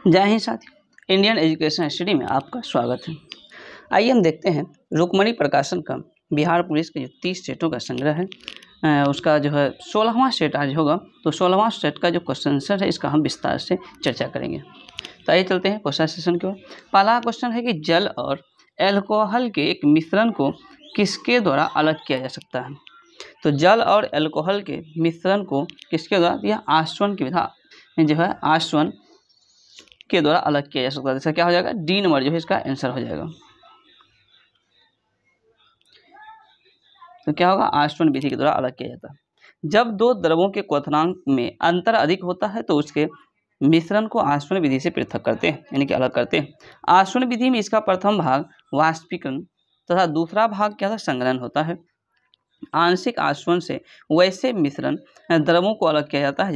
जय हिंद साथियों, Indian education study में आपका स्वागत है। आइए हम देखते हैं रुक्मणी प्रकाशन का बिहार पुलिस के जो 30 सेटों का संग्रह है उसका जो है 16वां सेट आज होगा। तो 16वां सेट का जो क्वेश्चन आंसर है इसका हम विस्तार से चर्चा करेंगे। तो आइए चलते हैं क्वेश्चन सेशन की ओर। पहला क्वेश्चन है कि जल और एल्कोहल के एक मिश्रण को किसके द्वारा अलग किया जा सकता है। तो जल और एल्कोहल के मिश्रण को किसके द्वारा, यह आसवन की विधा जो है आसवन के द्वारा अलग किया जा सकता है। जैसा क्या हो जाएगा, डी नंबर जो है इसका आंसर हो जाएगा। तो क्या होगा, आसवन विधि के द्वारा अलग किया जाता है। जब दो द्रवों के क्वथनांक में अंतर अधिक होता है तो उसके मिश्रण को आसवन विधि से पृथक करते हैं, यानी कि अलग करते हैं। आसवन विधि में इसका प्रथम भाग वाष्पीकरण तथा दूसरा भाग क्या था, संग्रहण होता है। आंशिक आसवन से वैसे मिश्रण द्रवों को अलग किया जाता है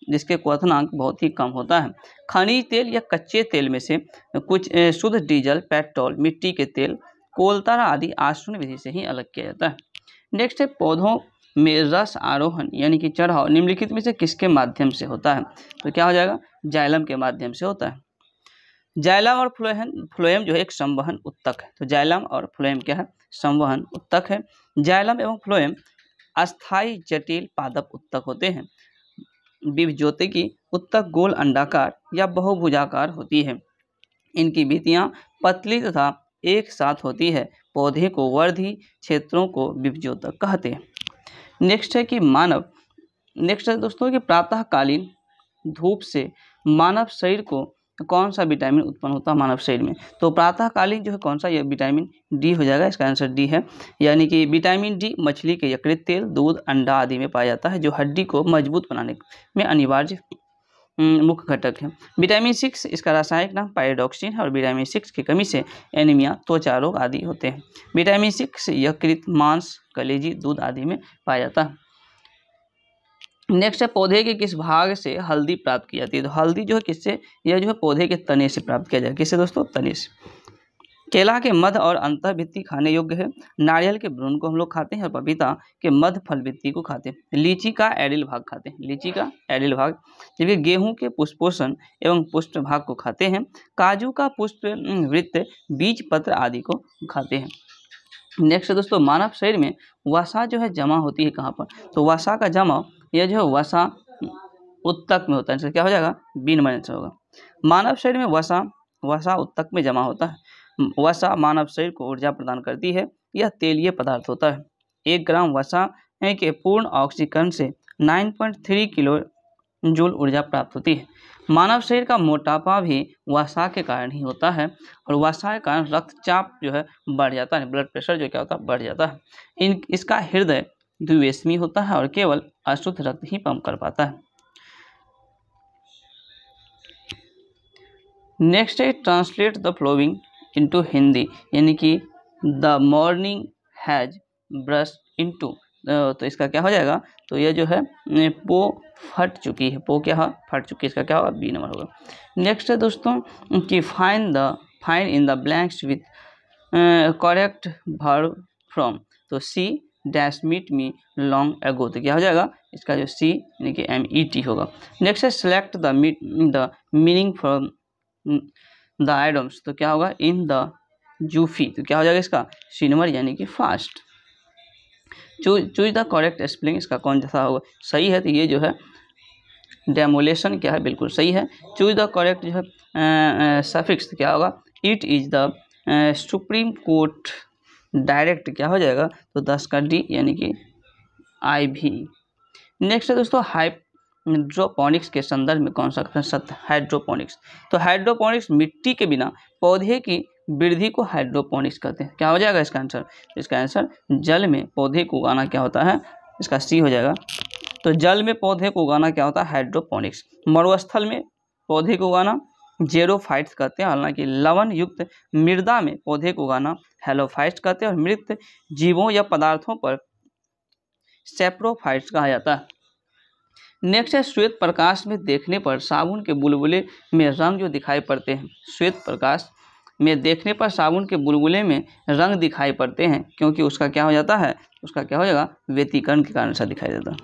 जिसके क्वथनांक बहुत ही कम होता है। खनिज तेल या कच्चे तेल में से कुछ शुद्ध डीजल, पेट्रोल, मिट्टी के तेल, कोलतारा आदि आसवन विधि से ही अलग किया जाता है। नेक्स्ट है, पौधों में रस आरोहण यानी कि चढ़ाव निम्नलिखित में से किसके माध्यम से होता है। तो क्या हो जाएगा, जाइलम के माध्यम से होता है। जाइलम और फ्लोएम जो है एक संवहन उत्तक है। तो जाइलम और फ्लोएम क्या है, संवहन उत्तक है। जाइलम एवं फ्लोएम अस्थायी जटिल पादप उत्तक होते हैं। विभज्योतिकी उत्तक गोल अंडाकार या बहुभुजाकार होती है। इनकी भित्तियां पतली तथा एक साथ होती है। पौधे को वर्धी क्षेत्रों को विभज्योतक कहते हैं। नेक्स्ट है दोस्तों कि प्रातःकालीन धूप से मानव शरीर को कौन सा विटामिन उत्पन्न होता है मानव शरीर में। तो प्रातःकालीन जो है कौन सा, यह विटामिन डी हो जाएगा, इसका आंसर डी है। यानी कि विटामिन डी मछली के यकृत तेल, दूध, अंडा आदि में पाया जाता है जो हड्डी को मजबूत बनाने में अनिवार्य मुख्य घटक है। विटामिन 6 इसका रासायनिक नाम पायरोक्सिन है और विटामिन 6 की कमी से एनीमिया, त्वचा रोग आदि होते हैं। विटामिन 6 यकृत, मांस, कलेजी, दूध आदि में पाया जाता है। नेक्स्ट है, पौधे के किस भाग से हल्दी प्राप्त की जाती है। तो हल्दी जो है किससे, यह जो है पौधे के तने से प्राप्त किया जाएगा। किससे दोस्तों, तने से। केला के मध्य और अंतःभित्ति खाने योग्य है। नारियल के भ्रूण को हम लोग खाते हैं और पपीता के मध्य फल भित्ति को खाते हैं। लीची का एडिल भाग खाते हैं, लीची का एडिल भाग। जबकि गेहूं के पुष्पोषण एवं पुष्प भाग को खाते हैं। काजू का पुष्प, वृत्त, बीज पत्र आदि को खाते हैं। नेक्स्ट दोस्तों, मानव शरीर में वसा जो है जमा होती है कहाँ पर। तो वसा का जमा यह जो है वसा उत्तक में होता है। क्या हो जाएगा, बी नंबर आंसर होगा। मानव शरीर में वसा उत्तक में जमा होता है। वसा मानव शरीर को ऊर्जा प्रदान करती है। यह तेलीय पदार्थ होता है। 1 ग्राम वसा के पूर्ण ऑक्सीकरण से 9.3 किलो जूल ऊर्जा प्राप्त होती है। मानव शरीर का मोटापा भी वसा के कारण ही होता है और वसा के कारण रक्तचाप जो है बढ़ जाता है, ब्लड प्रेशर जो क्या होता है बढ़ जाता है। इसका हृदय द्विवेशमी होता है और केवल अशुद्ध रक्त ही पंप कर पाता है। नेक्स्ट है, translate the flowing into Hindi, यानी कि the morning has brush into. तो इसका क्या हो जाएगा, तो यह जो है पो फट चुकी है, पो क्या है, फट चुकी है। इसका क्या होगा, बी नंबर होगा। नेक्स्ट है दोस्तों कि find in the blanks with correct verb from. तो C dash meet me long ago. तो क्या हो जाएगा, इसका जो सी यानी कि MET होगा। नेक्स्ट है, select the meaning from the items. तो क्या होगा, इन द जूफी। तो क्या हो जाएगा इसका, सी नंबर यानी कि fast. Choose the correct spelling, इसका कौन सा होगा, सही है। तो ये जो है डेमोलेशन क्या है, बिल्कुल सही है। चूज द करेक्ट जो है सफिक्स, क्या होगा, it is the supreme court direct. क्या हो जाएगा, तो 10 का डी यानी कि IV। नेक्स्ट है दोस्तों, हाइड्रोपोनिक्स के संदर्भ में कौन सा सत्य, हाइड्रोपोनिक्स। तो हाइड्रोपोनिक्स मिट्टी के बिना पौधे की वृद्धि को हाइड्रोपोनिक्स कहते हैं। क्या हो जाएगा इसका आंसर, इसका आंसर जल में पौधे को उगाना क्या होता है, इसका सी हो जाएगा। तो जल में पौधे को उगाना क्या होता है, हाइड्रोपोनिक्स। मरुस्थल में पौधे को उगाना जेरोफाइट्स कहते हैं। हालांकि लवण युक्त मृदा में पौधे को उगाना हेलोफाइट्स कहते हैं और मृत जीवों या पदार्थों पर सेप्रोफाइट्स कहा जाता है। नेक्स्ट है, श्वेत प्रकाश में देखने पर साबुन के बुलबुले में रंग जो दिखाई पड़ते हैं। श्वेत प्रकाश में देखने पर साबुन के बुलबुले में रंग दिखाई पड़ते हैं क्योंकि उसका क्या हो जाता है, उसका क्या हो जाएगा, व्यतिकरण के कारण ऐसा दिखाई देता है।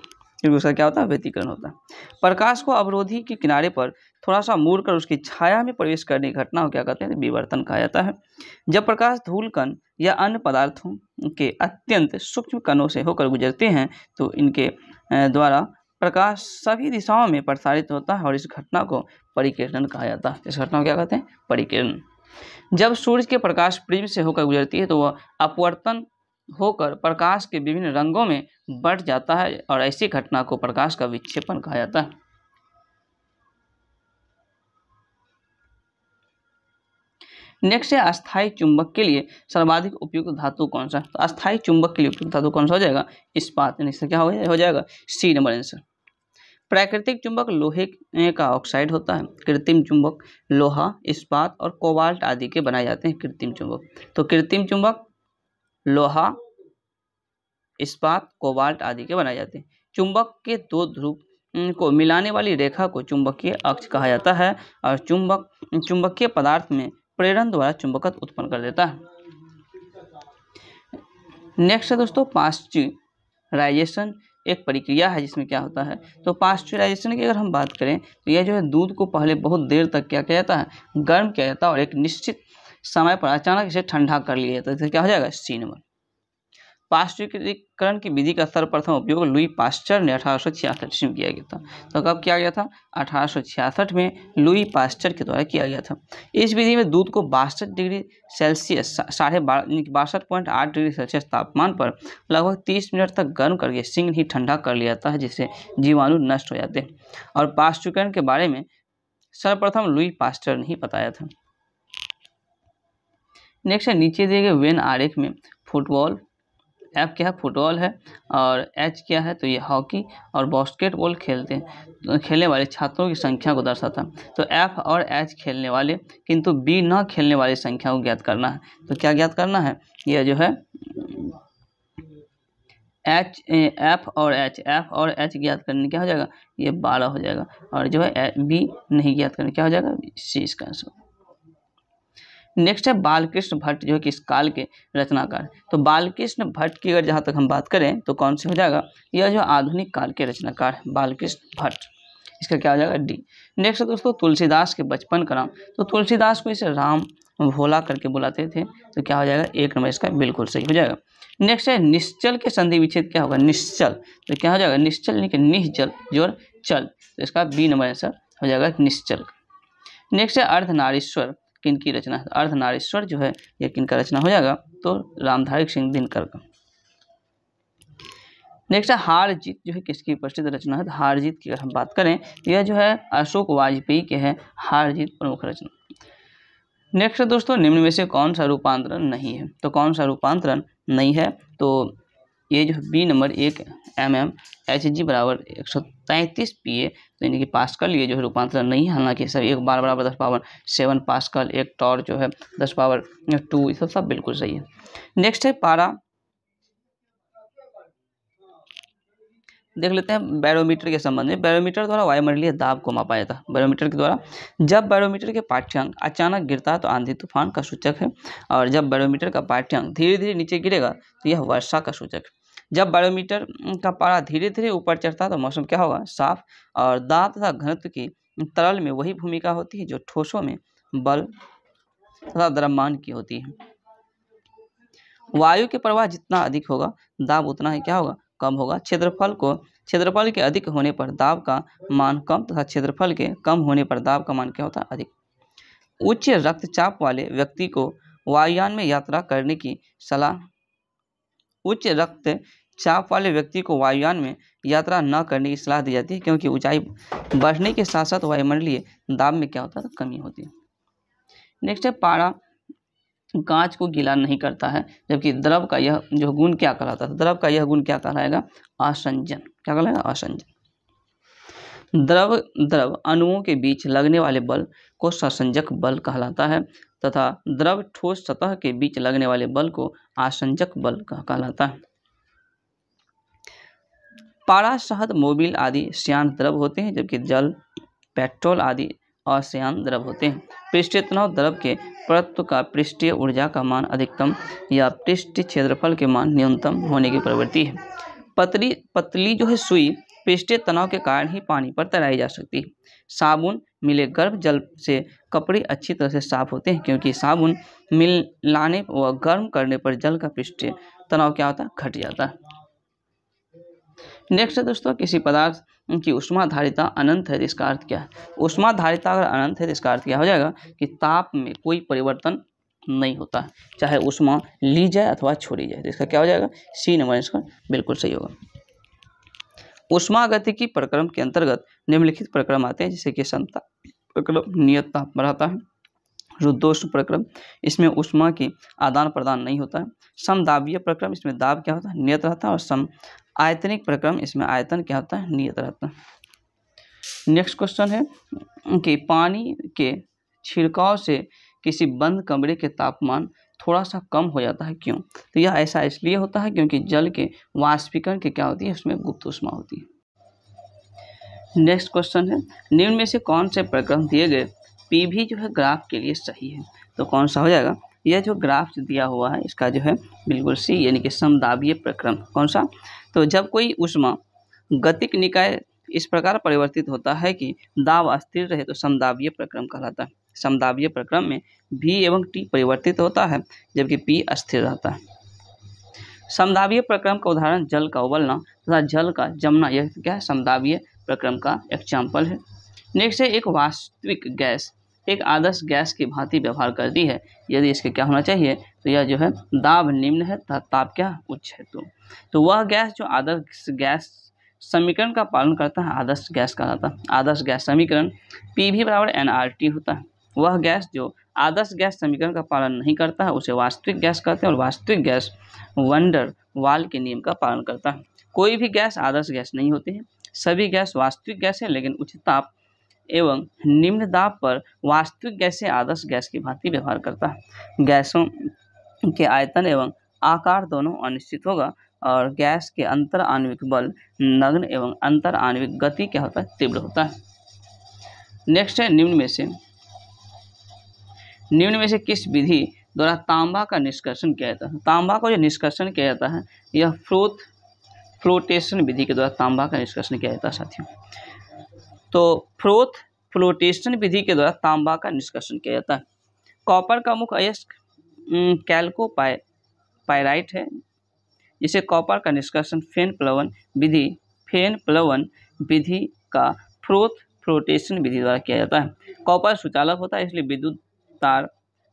क्योंकि उसका क्या होता है, व्यतिकरण होता है। प्रकाश को अवरोधी के किनारे पर थोड़ा सा मुड़कर उसकी छाया में प्रवेश करने की घटना को क्या कहते हैं, विवर्तन कहा जाता है। जब प्रकाश धूल कण या अन्य पदार्थों के अत्यंत सूक्ष्म कणों से होकर गुजरते हैं तो इनके द्वारा प्रकाश सभी दिशाओं में प्रसारित होता है और इस घटना को परिकिरण कहा जाता है। इस घटना को क्या कहते हैं, परिकिरण। जब सूर्य के प्रकाश प्रिज्म से होकर गुजरती है तो वह अपवर्तन होकर प्रकाश के विभिन्न रंगों में बंट जाता है और ऐसी घटना को प्रकाश का विक्षेपण कहा जाता है। नेक्स्ट है अस्थायी चुंबक के लिए सर्वाधिक उपयुक्त धातु कौन सा। तो अस्थायी चुंबक के लिए उपयुक्त धातु कौन सा हो जाएगा, इस्पात। इससे क्या हो जाएगा, सी नंबर आंसर। प्राकृतिक चुंबक लोहे का ऑक्साइड होता है। कृत्रिम चुंबक लोहा, इस्पात और कोबाल्ट आदि के बनाए जाते हैं कृत्रिम चुंबक। तो कृत्रिम चुंबक लोहा, इस्पात, कोबाल्ट आदि के बनाए जाते हैं। चुंबक के दो ध्रुव को मिलाने वाली रेखा को चुंबकीय अक्ष कहा जाता है और चुंबकीय पदार्थ में प्रेरण द्वारा चुंबकत्व उत्पन्न कर देता है। नेक्स्ट है दोस्तों पाश्चराइजेशन, एक प्रक्रिया है जिसमें क्या होता है, तो पाश्चराइजेशन की अगर हम बात करें तो यह जो है दूध को पहले बहुत देर तक क्या किया जाता है, गर्म किया जाता है और एक निश्चित समय पर अचानक इसे ठंडा कर लिया जाता है। तो क्या हो जाएगा, सी नंबर। पाश्चुरीकरण की विधि का सर्वप्रथम उपयोग लुई पास्चर ने 1866 में किया गया था। तो कब किया गया था, 1866 में लुई पास्चर के द्वारा किया गया था। इस विधि में दूध को 62 डिग्री सेल्सियस 62.8 डिग्री सेल्सियस तापमान पर लगभग 30 मिनट तक गर्म करके शीघ्र ही ठंडा कर लिया जाता है जिससे जीवाणु नष्ट हो जाते हैं। और पाश्चुरीकरण के बारे में सर्वप्रथम लुई पास्चर ने ही बताया था। नेक्स्ट है नीचे दिए गए वेन आरेख में फुटबॉल, एफ क्या है, फुटबॉल है और एच क्या है, तो ये हॉकी और बास्केटबॉल खेलने वाले छात्रों की संख्या को दर्शाता है। तो एफ और एच खेलने वाले किंतु बी न खेलने वाली संख्या को ज्ञात करना है। तो क्या ज्ञात करना है, यह जो है एफ और एच ज्ञात करने क्या हो जाएगा, ये 12 हो जाएगा और जो है बी नहीं ज्ञात करने क्या हो जाएगा, सी इसका आंसर। नेक्स्ट है बालकृष्ण भट्ट जो है किस काल के रचनाकार। तो बालकृष्ण भट्ट की अगर जहाँ तक हम बात करें तो कौन से हो जाएगा, यह जो आधुनिक काल के रचनाकार है बालकृष्ण भट्ट, इसका क्या हो जाएगा, डी। नेक्स्ट है दोस्तों तुलसीदास के बचपन का नाम। तो तुलसीदास को इसे राम भोला करके बुलाते थे। तो क्या हो जाएगा, एक नंबर इसका बिल्कुल सही हो जाएगा। नेक्स्ट है निश्चल के संधि विच्छेद क्या होगा, निश्चल। तो क्या हो जाएगा, निश्चल यानी कि निश्चल जोड़ चल, तो इसका बी नंबर आंसर हो जाएगा निश्चल। नेक्स्ट है अर्धनारीश्वर किनकी रचना है। अर्धनारीश्वर जो है यह किनका रचना हो जाएगा, तो रामधारी सिंह दिनकर का। नेक्स्ट है हार जीत जो है किसकी प्रसिद्ध रचना है। हार जीत की अगर हम बात करें यह जो है अशोक वाजपेयी के है हार जीत प्रमुख रचना। नेक्स्ट है दोस्तों निम्न में से कौन सा रूपांतरण नहीं है। तो कौन सा रूपांतरण नहीं है, तो ये जो है बी नंबर 1 mm Hg बराबर 133 PA, तो यानी कि पास्कल ये जो है रूपांतरण नहीं है। हालांकि सर 1 बार बराबर 10⁻7 पास्कल, 1 टॉर जो है 10⁻2, ये सब बिल्कुल सही है। नेक्स्ट है पारा, देख लेते हैं बैरोमीटर के संबंध में। बैरोमीटर द्वारा वायुमंडलीय दाब को मापा जाता है। बैरोमीटर के द्वारा जब बैरोमीटर के पाठ्यांक अचानक गिरता है तो आंधी तूफान का सूचक है, और जब बैरोमीटर का पाठ्यांक धीरे धीरे नीचे गिरेगा तो यह वर्षा का सूचक है। जब बैरोमीटर का पारा धीरे धीरे ऊपर चढ़ता है तो मौसम क्या होगा, साफ। और दाब तथा घनत्व की तरल में वही भूमिका होती है जो ठोसों में बल तथा द्रव्यमान की होती है। वायु के प्रवाह जितना अधिक होगा दाब उतना ही क्या होगा, कम होगा। क्षेत्रफल के अधिक होने पर दाब का मान कम तथा क्षेत्रफल के कम होने पर दाब का मान क्या होता है, अधिक। उच्च रक्तचाप वाले व्यक्ति को वायुयान में यात्रा करने की सलाह न करने की सलाह दी जाती है क्योंकि ऊंचाई बढ़ने के साथ साथ वायुमंडलीय दाब में क्या होता है, कमी होती है। नेक्स्ट है पारा कांच को गीला नहीं करता है, जबकि द्रव का यह जो गुण क्या कहलाता है, द्रव का यह गुण क्या कहलाएगा, आसंजन। क्या कहलाएगा, आसंजन। द्रव अणुओं के बीच लगने वाले बल को संसंजक बल कहलाता है तथा द्रव ठोस सतह के बीच लगने वाले बल को आसंजक बल कहलाता है। पारा, शहद, मोबिल आदि श्यान द्रव होते हैं, जबकि जल, पेट्रोल आदि अश्यान द्रव होते हैं। पृष्ठीय तनाव द्रव के परत्व का पृष्ठीय ऊर्जा का मान अधिकतम या पृष्ठीय क्षेत्रफल के मान न्यूनतम होने की प्रवृत्ति है। पतली जो है सुई पृष्ठीय तनाव के कारण ही पानी पर तैराई जा सकती है। साबुन मिले गर्म जल से कपड़े अच्छी तरह से साफ होते हैं, क्योंकि साबुन मिलाने व गर्म करने पर जल का पृष्ठीय तनाव क्या होता है, घट जाता है। नेक्स्ट है दोस्तों, किसी पदार्थ की ऊष्माधारिता अनंत है तो इसका अर्थ क्या है। ऊष्माधारिता अगर अनंत है तो इसका अर्थ क्या हो जाएगा कि ताप में कोई परिवर्तन नहीं होता है, चाहे ऊष्मा ली जाए अथवा छोड़ी जाए। तो इसका क्या हो जाएगा, सी नंबर इसका बिल्कुल सही होगा। ऊष्मागतिकी प्रक्रम के अंतर्गत निम्नलिखित प्रक्रम आते हैं, जैसे कि समता प्रक्रम, नियत ताप पर आता है। रुद्धोष्ण प्रक्रम, इसमें ऊष्मा की आदान प्रदान नहीं होता है। समदाबीय प्रक्रम, इसमें दाब क्या होता है, नियत रहता है। और सम आयतनिक प्रक्रम, इसमें आयतन क्या होता है, नियत रहता है। नेक्स्ट क्वेश्चन है कि पानी के छिड़काव से किसी बंद कमरे के तापमान थोड़ा सा कम हो जाता है, क्यों। तो यह ऐसा इसलिए होता है क्योंकि जल के वाष्पीकरण की क्या होती है, उसमें गुप्त ऊष्मा होती है। नेक्स्ट क्वेश्चन है, निम्न में से कौन से प्रक्रम दिए गए पीवी जो है ग्राफ के लिए सही है। तो कौन सा हो जाएगा, यह जो ग्राफ दिया हुआ है इसका जो है बिल्कुल सी, यानी कि समदाबीय प्रक्रम। कौन सा, तो जब कोई ऊष्मा गतिक निकाय इस प्रकार परिवर्तित होता है कि दाब स्थिर रहे तो समदाबीय प्रक्रम कहलाता है। समदाबीय प्रक्रम में V एवं T परिवर्तित होता है जबकि P स्थिर रहता है। समदाबीय प्रक्रम का उदाहरण जल का उबलना तथा जल का जमना, यह क्या है, समदाबीय प्रक्रम का एग्जाम्पल है। नेक्स्ट है, एक वास्तविक गैस एक आदर्श गैस की भांति व्यवहार करती है यदि इसके क्या होना चाहिए, तो यह जो है दाब निम्न है तथा ताप क्या उच्च है। तो वह गैस जो आदर्श गैस समीकरण का पालन करता है आदर्श गैस कहलाता है। आदर्श गैस समीकरण PV बराबर nRT होता है। वह गैस जो आदर्श गैस समीकरण का पालन नहीं करता है उसे वास्तविक गैस कहते हैं, और वास्तविक गैस वंडर वाल के नियम का पालन करता है। कोई भी गैस आदर्श गैस नहीं होती है, सभी गैस वास्तविक गैस है, लेकिन उच्च ताप एवं निम्न दाब पर वास्तविक गैस से आदर्श गैस की भांति व्यवहार करता है। गैसों के आयतन एवं आकार दोनों अनिश्चित होगा, और गैस के अंतर आणविक बल नग्न एवं अंतर आणविक गति क्या होता है, तीव्र होता है। नेक्स्ट है, निम्न में से किस विधि द्वारा तांबा का निष्कर्षण किया जाता है। तांबा को जो निष्कर्षण किया जाता है यह फ्लोटेशन विधि के द्वारा तांबा का निष्कर्षण किया जाता है साथियों। तो फ्लोटेशन विधि के द्वारा तांबा का निष्कर्षण किया जाता है। कॉपर का मुख्य अयस्क कैल्कोपाइराइट है, जिसे कॉपर का निष्कर्षण फेन प्लवन विधि का फ्लोटेशन विधि द्वारा किया जाता है। कॉपर सुचालक होता है, इसलिए विद्युत तार,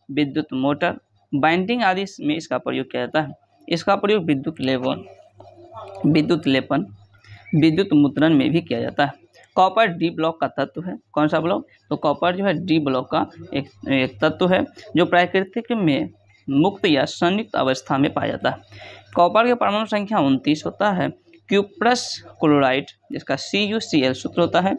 विद्युत मोटर, बाइंडिंग आदि में इसका प्रयोग किया जाता है। इसका प्रयोग विद्युत लेपन, विद्युत मुद्रण में भी किया जाता है। कॉपर डी ब्लॉक का तत्व है। कौन सा ब्लॉक, तो कॉपर जो है डी ब्लॉक का एक तत्व है जो प्राकृतिक में मुक्त या संयुक्त अवस्था में पाया जाता है। कॉपर के परमाणु संख्या 29 होता है। क्यूप्रस क्लोराइड जिसका CuCl सूत्र होता है,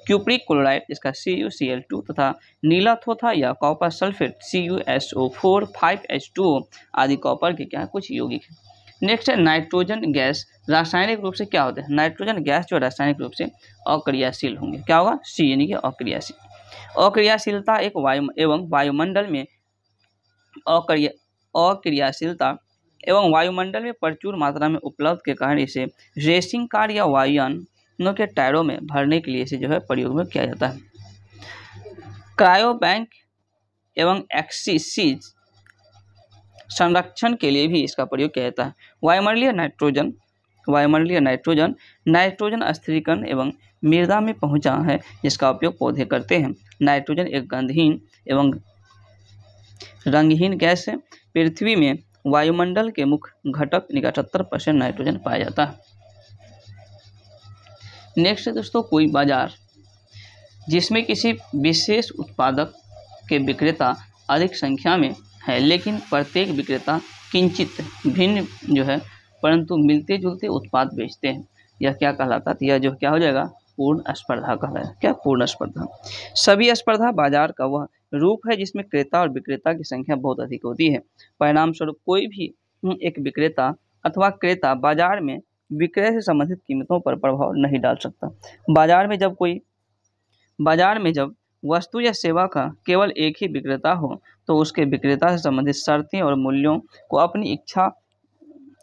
क्यूप्रिक क्लोराइड जिसका CuCl2 तथा नीला थोथा या कॉपर सल्फेट CuSO4 5H2O आदि कॉपर के क्या कुछ यौगिक हैं। नेक्स्ट है, नाइट्रोजन गैस रासायनिक रूप से क्या होते हैं। नाइट्रोजन गैस जो रासायनिक रूप से अक्रियाशील होंगे, क्या होगा, सी यानी कि अक्रियाशील। अक्रियाशीलता एक वायुमंडल में अक्रियाशीलता एवं वायुमंडल में प्रचुर मात्रा में उपलब्ध के कारण इसे रेसिंग कार या वायुयानों के टायरों में भरने के लिए इसे जो है प्रयोग में किया जाता है। क्रायो बैंक एवं एक्सीसीज संरक्षण के लिए भी इसका प्रयोग किया जाता है। वायुमंडलीय नाइट्रोजन स्थिरीकरण एवं मृदा में पहुंचा है, जिसका उपयोग पौधे करते हैं। नाइट्रोजन एक गंधहीन एवं रंगहीन गैस है। पृथ्वी में वायुमंडल के मुख्य घटक 78% नाइट्रोजन पाया जाता है। नेक्स्ट है दोस्तों, कोई बाजार जिसमें किसी विशेष उत्पादक के विक्रेता अधिक संख्या में है, लेकिन प्रत्येक विक्रेता किंचित भिन्न जो है परंतु मिलते जुलते उत्पाद बेचते हैं, यह क्या कहलाता है, यह जो क्या हो जाएगा, पूर्ण स्पर्धा कहलाएगा। क्या, पूर्ण स्पर्धा। सभी स्पर्धा बाजार का वह रूप है जिसमें क्रेता और विक्रेता की संख्या बहुत अधिक होती है। परिणाम स्वरूप कोई भी एक विक्रेता अथवा क्रेता बाजार में विक्रय से संबंधित कीमतों पर प्रभाव नहीं डाल सकता। बाजार में जब वस्तु या सेवा का केवल एक ही विक्रेता हो तो उसके विक्रेता से संबंधित शर्तें और मूल्यों को अपनी इच्छा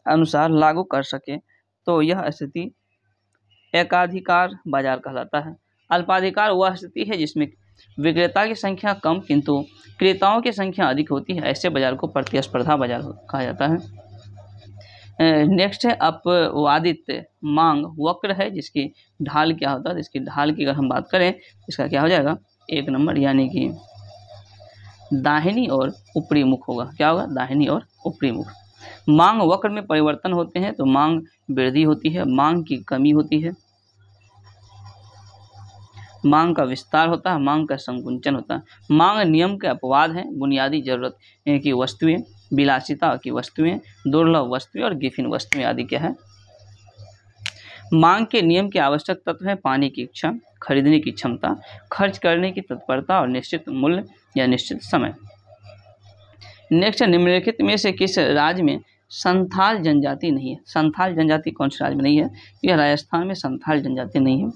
अनुसार लागू कर सके, तो यह स्थिति एकाधिकार बाजार कहलाता है। अल्पाधिकार वह स्थिति है जिसमें विक्रेता की संख्या कम किंतु क्रेताओं की संख्या अधिक होती है, ऐसे बाजार को प्रतिस्पर्धा बाजार कहा जाता है। नेक्स्ट है अपवादित मांग वक्र है, जिसकी ढाल क्या होता है, इसकी ढाल की अगर हम बात करें इसका क्या हो जाएगा 1 नंबर, यानी कि दाहिनी और ऊपरी मुख होगा। क्या होगा, दाहिनी और ऊपरी मुख। मांग वक्र में परिवर्तन होते हैं तो मांग वृद्धि होती है, मांग की कमी होती है, मांग का विस्तार होता है, मांग का संकुचन होता है। मांग नियम के अपवाद हैं, बुनियादी जरूरत की वस्तुएं, विलासिता की वस्तुएं, दुर्लभ वस्तुएं और गिफिन वस्तुएं आदि क्या है। मांग के नियम के आवश्यक तत्व हैं पाने की इच्छा, खरीदने की क्षमता, खर्च करने की तत्परता और निश्चित मूल्य या निश्चित समय। नेक्स्ट, निम्नलिखित में से किस राज्य में संथाल जनजाति नहीं है। संथाल जनजाति कौन से राज्य में नहीं है, यह राजस्थान में संथाल जनजाति नहीं है,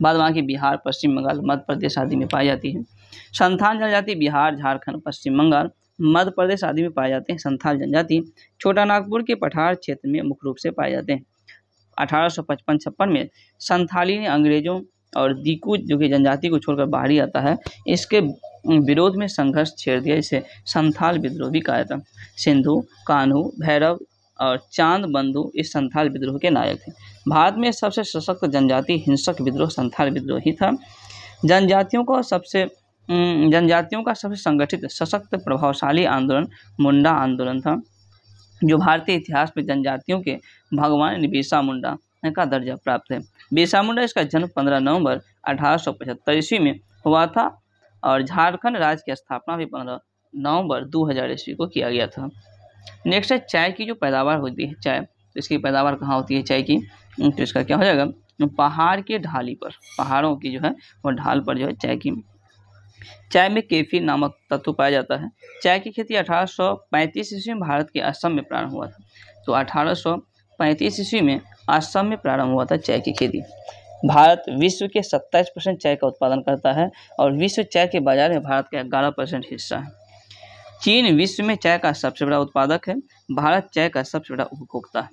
बाद बाकी बिहार, पश्चिम बंगाल, मध्य प्रदेश आदि में पाई जाती है। संथाल जनजाति बिहार, झारखंड, पश्चिम बंगाल, मध्य प्रदेश आदि में पाए जाते हैं। संथाल जनजाति छोटा नागपुर के पठार क्षेत्र में मुख्य रूप से पाए जाते हैं। 1855-56 में संथाली ने अंग्रेजों और दीकू जो कि जनजाति को छोड़कर बाहरी आता है, इसके विरोध में संघर्ष छेड़ दिया, इसे संथाल विद्रोह भी कहा जाता। सिंधु, कान्हू, भैरव और चांद बंधु इस संथाल विद्रोह के नायक थे। भारत में सबसे सशक्त जनजाति हिंसक विद्रोह संथाल विद्रोह ही था। जनजातियों का सबसे संगठित, सशक्त, प्रभावशाली आंदोलन मुंडा आंदोलन था, जो भारतीय इतिहास में जनजातियों के भगवान बिरसा मुंडा का दर्जा प्राप्त है। बिरसा मुंडा, इसका जन्म 15 नवंबर 1875 ईस्वी में हुआ था और झारखंड राज्य की स्थापना भी 15 नवंबर 2000 ईस्वी को किया गया था। नेक्स्ट है चाय की जो पैदावार होती है, चाय, तो इसकी पैदावार कहाँ होती है चाय की, तो इसका क्या हो जाएगा, पहाड़ के ढाली पर, पहाड़ों की जो है वो ढाल पर जो है चाय में कैफीन नामक तत्व पाया जाता है। चाय की खेती 1835 ईस्वी में भारत के असम में प्रारंभ हुआ था। तो 1835 ईस्वी में असम में प्रारंभ हुआ था चाय की खेती। भारत विश्व के 27% चाय का उत्पादन करता है और विश्व चाय के बाजार में भारत का 11% हिस्सा है। चीन विश्व में चाय का सबसे बड़ा उत्पादक है, भारत चाय का सबसे बड़ा उपभोक्ता है।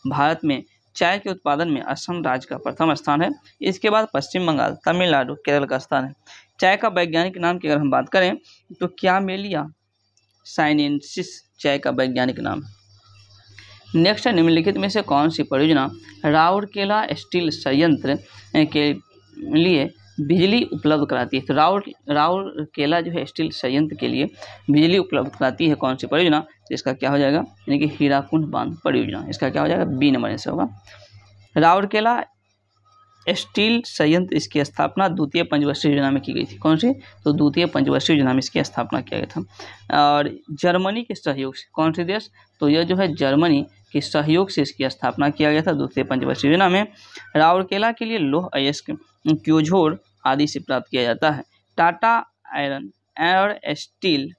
भारत में चाय के उत्पादन में असम राज्य का प्रथम स्थान है, इसके बाद पश्चिम बंगाल, तमिलनाडु, केरल का स्थान है। चाय का वैज्ञानिक नाम की अगर हम बात करें तो कैमेलिया साइनेंसिस चाय का वैज्ञानिक नाम। नेक्स्ट है, निम्नलिखित में से कौन सी परियोजना राउरकेला स्टील संयंत्र के लिए बिजली उपलब्ध कराती है। तो राउरकेला जो है स्टील संयंत्र के लिए बिजली उपलब्ध कराती है कौन सी परियोजना, तो इसका क्या हो जाएगा, यानी कि हीराकुंड बांध परियोजना। इसका क्या हो जाएगा, बी नंबर से होगा। राउरकेला स्टील संयंत्र, इसकी स्थापना द्वितीय पंचवर्षीय योजना में की गई थी। कौन सी, तो द्वितीय पंचवर्षीय योजना में इसकी स्थापना किया गया था और जर्मनी के सहयोग से। कौन सी देश, तो यह जो है जर्मनी के सहयोग से इसकी स्थापना किया गया था द्वितीय पंचवर्षीय योजना में। राउरकेला के लिए लौह अयस्क, क्योझोर आदि से प्राप्त किया जाता है। टाटा आयरन और स्टील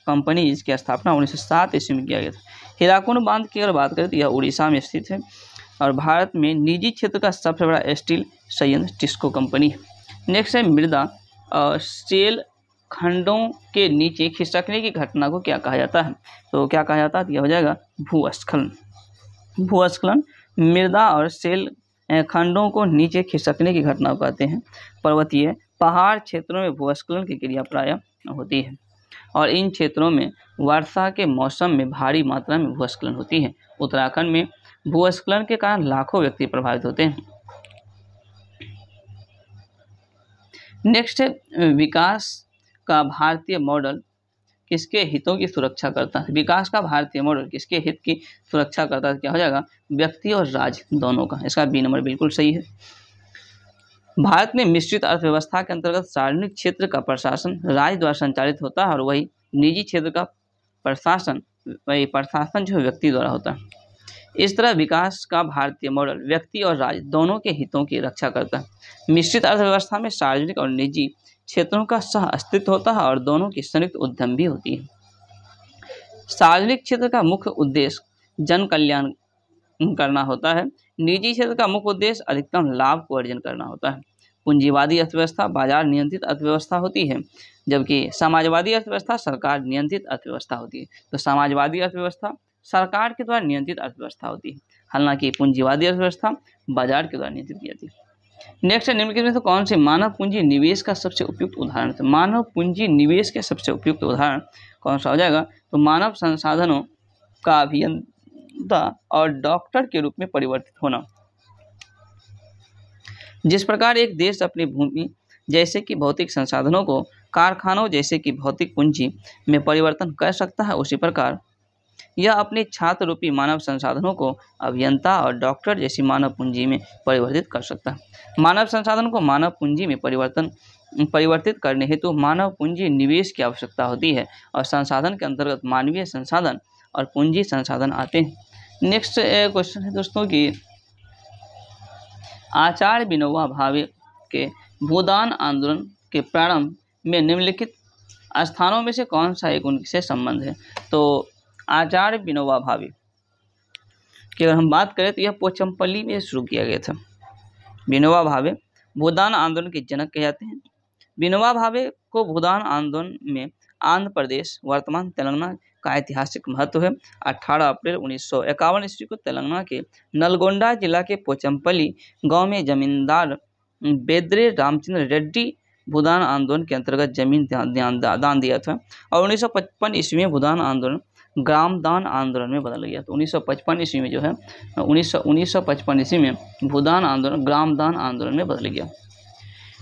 कंपनी, इसकी स्थापना 1907 ईस्वी में किया गया था। हीराकुंड बांध की अगर बात करें तो यह उड़ीसा में स्थित है और भारत में निजी क्षेत्र का सबसे बड़ा स्टील संयंत्र टिस्को कंपनी है। नेक्स्ट है, मृदा और सेल खंडों के नीचे खिसकने की घटना को क्या कहा जाता है, तो क्या कहा जाता है, यह हो जाएगा भूस्खलन। भूस्खलन मृदा और सेल खंडों को नीचे खिसकने की घटना को कहते हैं। पर्वतीय पहाड़ क्षेत्रों में भूस्खलन की क्रिया प्रायः होती है और इन क्षेत्रों में वर्षा के मौसम में भारी मात्रा में भूस्खलन होती है। उत्तराखंड में भूस्खलन के कारण लाखों व्यक्ति प्रभावित होते हैं। नेक्स्ट है, विकास का भारतीय मॉडल किसके हितों की सुरक्षा करता है। विकास का भारतीय मॉडल किसके हित की सुरक्षा करता है, क्या हो जाएगा, व्यक्ति और राज्य दोनों का। इसका बी नंबर बिल्कुल सही है। भारत में मिश्रित अर्थव्यवस्था के अंतर्गत सार्वजनिक क्षेत्र का प्रशासन राज्य द्वारा संचालित होता है और वही निजी क्षेत्र का प्रशासन जो है व्यक्ति द्वारा होता है। इस तरह विकास का भारतीय मॉडल व्यक्ति और राज्य दोनों के हितों की रक्षा करता है। मिश्रित अर्थव्यवस्था में सार्वजनिक और निजी क्षेत्रों का सह अस्तित्व होता है और दोनों की संयुक्त उद्यम भी होती है। सार्वजनिक क्षेत्र का मुख्य उद्देश्य जन कल्याण करना होता है, निजी क्षेत्र का मुख्य उद्देश्य अधिकतम लाभ को अर्जन करना होता है। पूंजीवादी अर्थव्यवस्था बाजार नियंत्रित अर्थव्यवस्था होती है, जबकि समाजवादी अर्थव्यवस्था सरकार नियंत्रित अर्थव्यवस्था होती है। तो समाजवादी अर्थव्यवस्था सरकार के द्वारा नियंत्रित अर्थव्यवस्था होती है, हालांकि पूंजीवादी अर्थव्यवस्था बाजार के द्वारा नियंत्रित की जाती है। नेक्स्ट है, निम्नलिखित में से कौन से मानव पूंजी निवेश का सबसे उपयुक्त उदाहरण है? तो मानव पूंजी निवेश के सबसे उपयुक्त उदाहरण कौन सा हो जाएगा? तो मानव संसाधनों का अभियंता और डॉक्टर के रूप में परिवर्तित होना। जिस प्रकार एक देश अपनी भूमि जैसे कि भौतिक संसाधनों को कारखानों जैसे कि भौतिक पूंजी में परिवर्तन कर सकता है, उसी प्रकार यह अपने छात्र रूपी मानव संसाधनों को अभियंता और डॉक्टर जैसी मानव पूंजी में परिवर्तित कर सकता है। मानव संसाधन को मानव पूंजी में परिवर्तित करने हेतु मानव पूंजी निवेश की आवश्यकता होती है और संसाधन के अंतर्गत मानवीय संसाधन और पूंजी संसाधन आते हैं। नेक्स्ट क्वेश्चन है दोस्तों कि आचार्य विनोबा भावे के भूदान आंदोलन के प्रारंभ में निम्नलिखित स्थानों में से कौन सा एक उनसे संबंध है? तो आचार्य विनोबा भावे की अगर हम बात करें तो यह पोचमपल्ली में शुरू किया गया था। विनोबा भावे भूदान आंदोलन के जनक कहे जाते हैं। विनोबा भावे को भूदान आंदोलन में आंध्र प्रदेश वर्तमान तेलंगाना का ऐतिहासिक महत्व है। 18 अप्रैल 1951 ईस्वी को तेलंगाना के नलगोंडा जिला के पोचमपल्ली गांव में जमींदार बेद्रे रामचंद्र रेड्डी भूदान आंदोलन के अंतर्गत जमीन दान दिया था और 1955 ईस्वी में भूदान आंदोलन ग्राम दान आंदोलन में बदल गया। तो 1955 ईस्वी में जो है 1955 ईस्वी में भूदान आंदोलन ग्राम दान आंदोलन में बदल गया।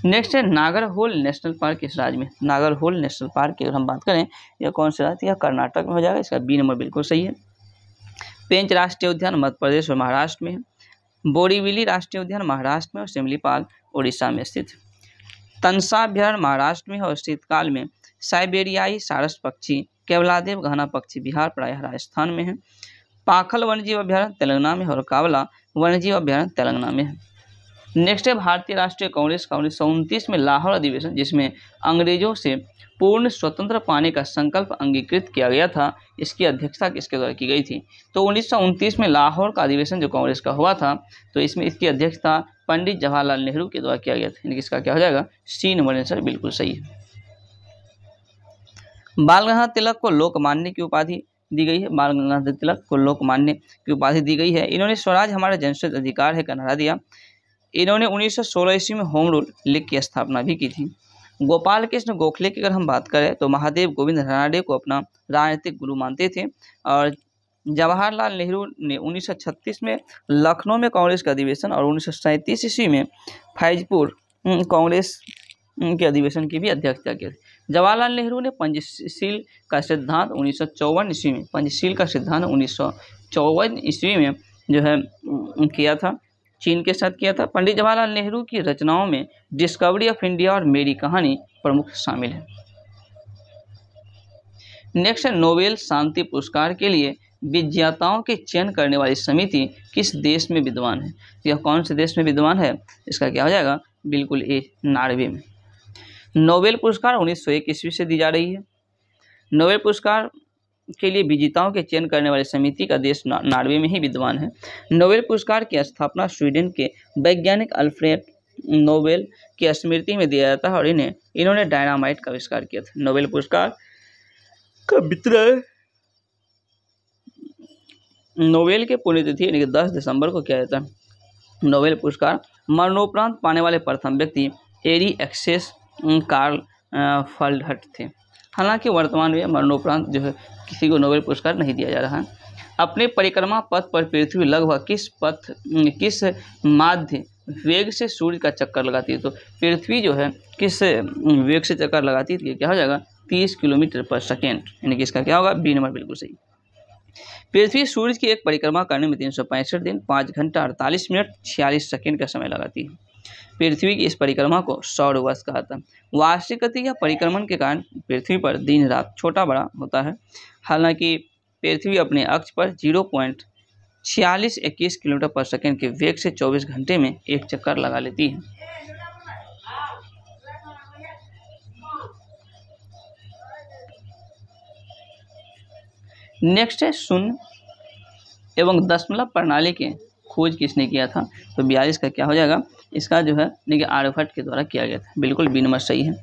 नेक्स्ट है, नागरहोल नेशनल पार्क किस राज्य में? नागरहोल नेशनल पार्क की अगर हम बात करें यह कौन सा राज्य? यह कर्नाटक में हो जाएगा। इसका बी नंबर बिल्कुल सही है। पेंच राष्ट्रीय उद्यान मध्य प्रदेश और महाराष्ट्र में है। बोरीवली राष्ट्रीय उद्यान महाराष्ट्र में और सिमलीपाल उड़ीसा में स्थित है। तनसा अभ्यारण्य महाराष्ट्र में और शीतकाल में साइबेरियाई सारस पक्षी केवलादेव गहना पक्षी बिहार प्रायः राजस्थान में है। पाखल वन्यजीव अभ्यारण्य तेलंगाना में और कावला वन्यजीव अभ्यारण्य तेलंगाना में है। नेक्स्ट है, भारतीय राष्ट्रीय कांग्रेस का 1929 में लाहौर अधिवेशन जिसमें अंग्रेजों से पूर्ण स्वतंत्र पाने का संकल्प अंगीकृत किया गया था, इसकी अध्यक्षता किसके द्वारा की गई थी? तो 1929 में लाहौर का अधिवेशन जो कांग्रेस का हुआ था तो इसमें इसकी अध्यक्षता पंडित जवाहरलाल नेहरू के द्वारा किया गया था। यानी इसका क्या हो जाएगा? सी नंबर आंसर बिल्कुल सही है। बाल गंगाधर तिलक को लोकमान्य की उपाधि दी गई है। बाल गंगाधर तिलक को लोकमान्य की उपाधि दी गई है। इन्होंने स्वराज हमारा जन्मसिद्ध अधिकार है का नारा दिया। इन्होंने 1916 ईस्वी में होम रूल लीग की स्थापना भी की थी। गोपाल कृष्ण गोखले की अगर हम बात करें तो महादेव गोविंद रानडे को अपना राजनीतिक गुरु मानते थे और जवाहरलाल नेहरू ने 1936 में लखनऊ में कांग्रेस का अधिवेशन और 1937 ईस्वी में फैजपुर कांग्रेस के अधिवेशन की भी अध्यक्षता की। जवाहरलाल नेहरू ने पंचशील का सिद्धांत 1954 ईस्वी में 1954 ईस्वी में जो है किया था, चीन के साथ किया था। पंडित जवाहरलाल नेहरू की रचनाओं में डिस्कवरी ऑफ इंडिया और मेरी कहानी प्रमुख शामिल है। नेक्स्ट है, नोबेल शांति पुरस्कार के लिए विजेताओं के चयन करने वाली समिति किस देश में विद्यमान है? यह कौन से देश में विद्यमान है? इसका क्या हो जाएगा? बिल्कुल ए, नॉर्वे में। नोबेल पुरस्कार 1901 ईस्वी से दी जा रही है। नोबेल पुरस्कार के लिए विजेताओं के चयन करने वाली समिति का देश नॉर्वे में ही विद्यमान है। नोबेल पुरस्कार की स्थापना स्वीडन के वैज्ञानिक अल्फ्रेड नोबेल की स्मृति में दिया जाता है और इन्होंने डायनामाइट का आविष्कार किया था। नोबेल पुरस्कार का वितरण नोबेल के पुण्यतिथि यानी कि 10 दिसंबर को किया जाता है। नोबेल पुरस्कार मरणोपरांत पाने वाले प्रथम व्यक्ति एरी एक्सेस कार्ल फल्डहट थे। हालांकि वर्तमान में मरणोपरांत जो है किसी को नोबेल पुरस्कार नहीं दिया जा रहा है। अपने परिक्रमा पथ पर पृथ्वी लगभग किस माध्य वेग से सूर्य का चक्कर लगाती है? तो पृथ्वी जो है किस वेग से चक्कर लगाती है? तो क्या हो जाएगा? 30 किलोमीटर पर सेकेंड। यानी कि इसका क्या होगा? बी नंबर बिल्कुल सही। पृथ्वी सूर्य की एक परिक्रमा करने में 365 दिन 5 घंटा 48 मिनट 46 सेकेंड का समय लगाती है। पृथ्वी की इस परिक्रमा को सौर वर्ष कहा जाता है। वार्षिक गति या परिक्रमण के कारण पृथ्वी पर दिन रात छोटा बड़ा होता है। हालांकि पृथ्वी अपने अक्ष पर 0.4621 किलोमीटर पर सेकेंड के वेग से 24 घंटे में एक चक्कर लगा लेती है। नेक्स्ट है, शून्य एवं दशमलव प्रणाली के खोज किसने किया था? तो 42 का क्या हो जाएगा? इसका जो है देखिए आर्यभट्ट के द्वारा किया गया था। बिल्कुल बी नंबर सही है।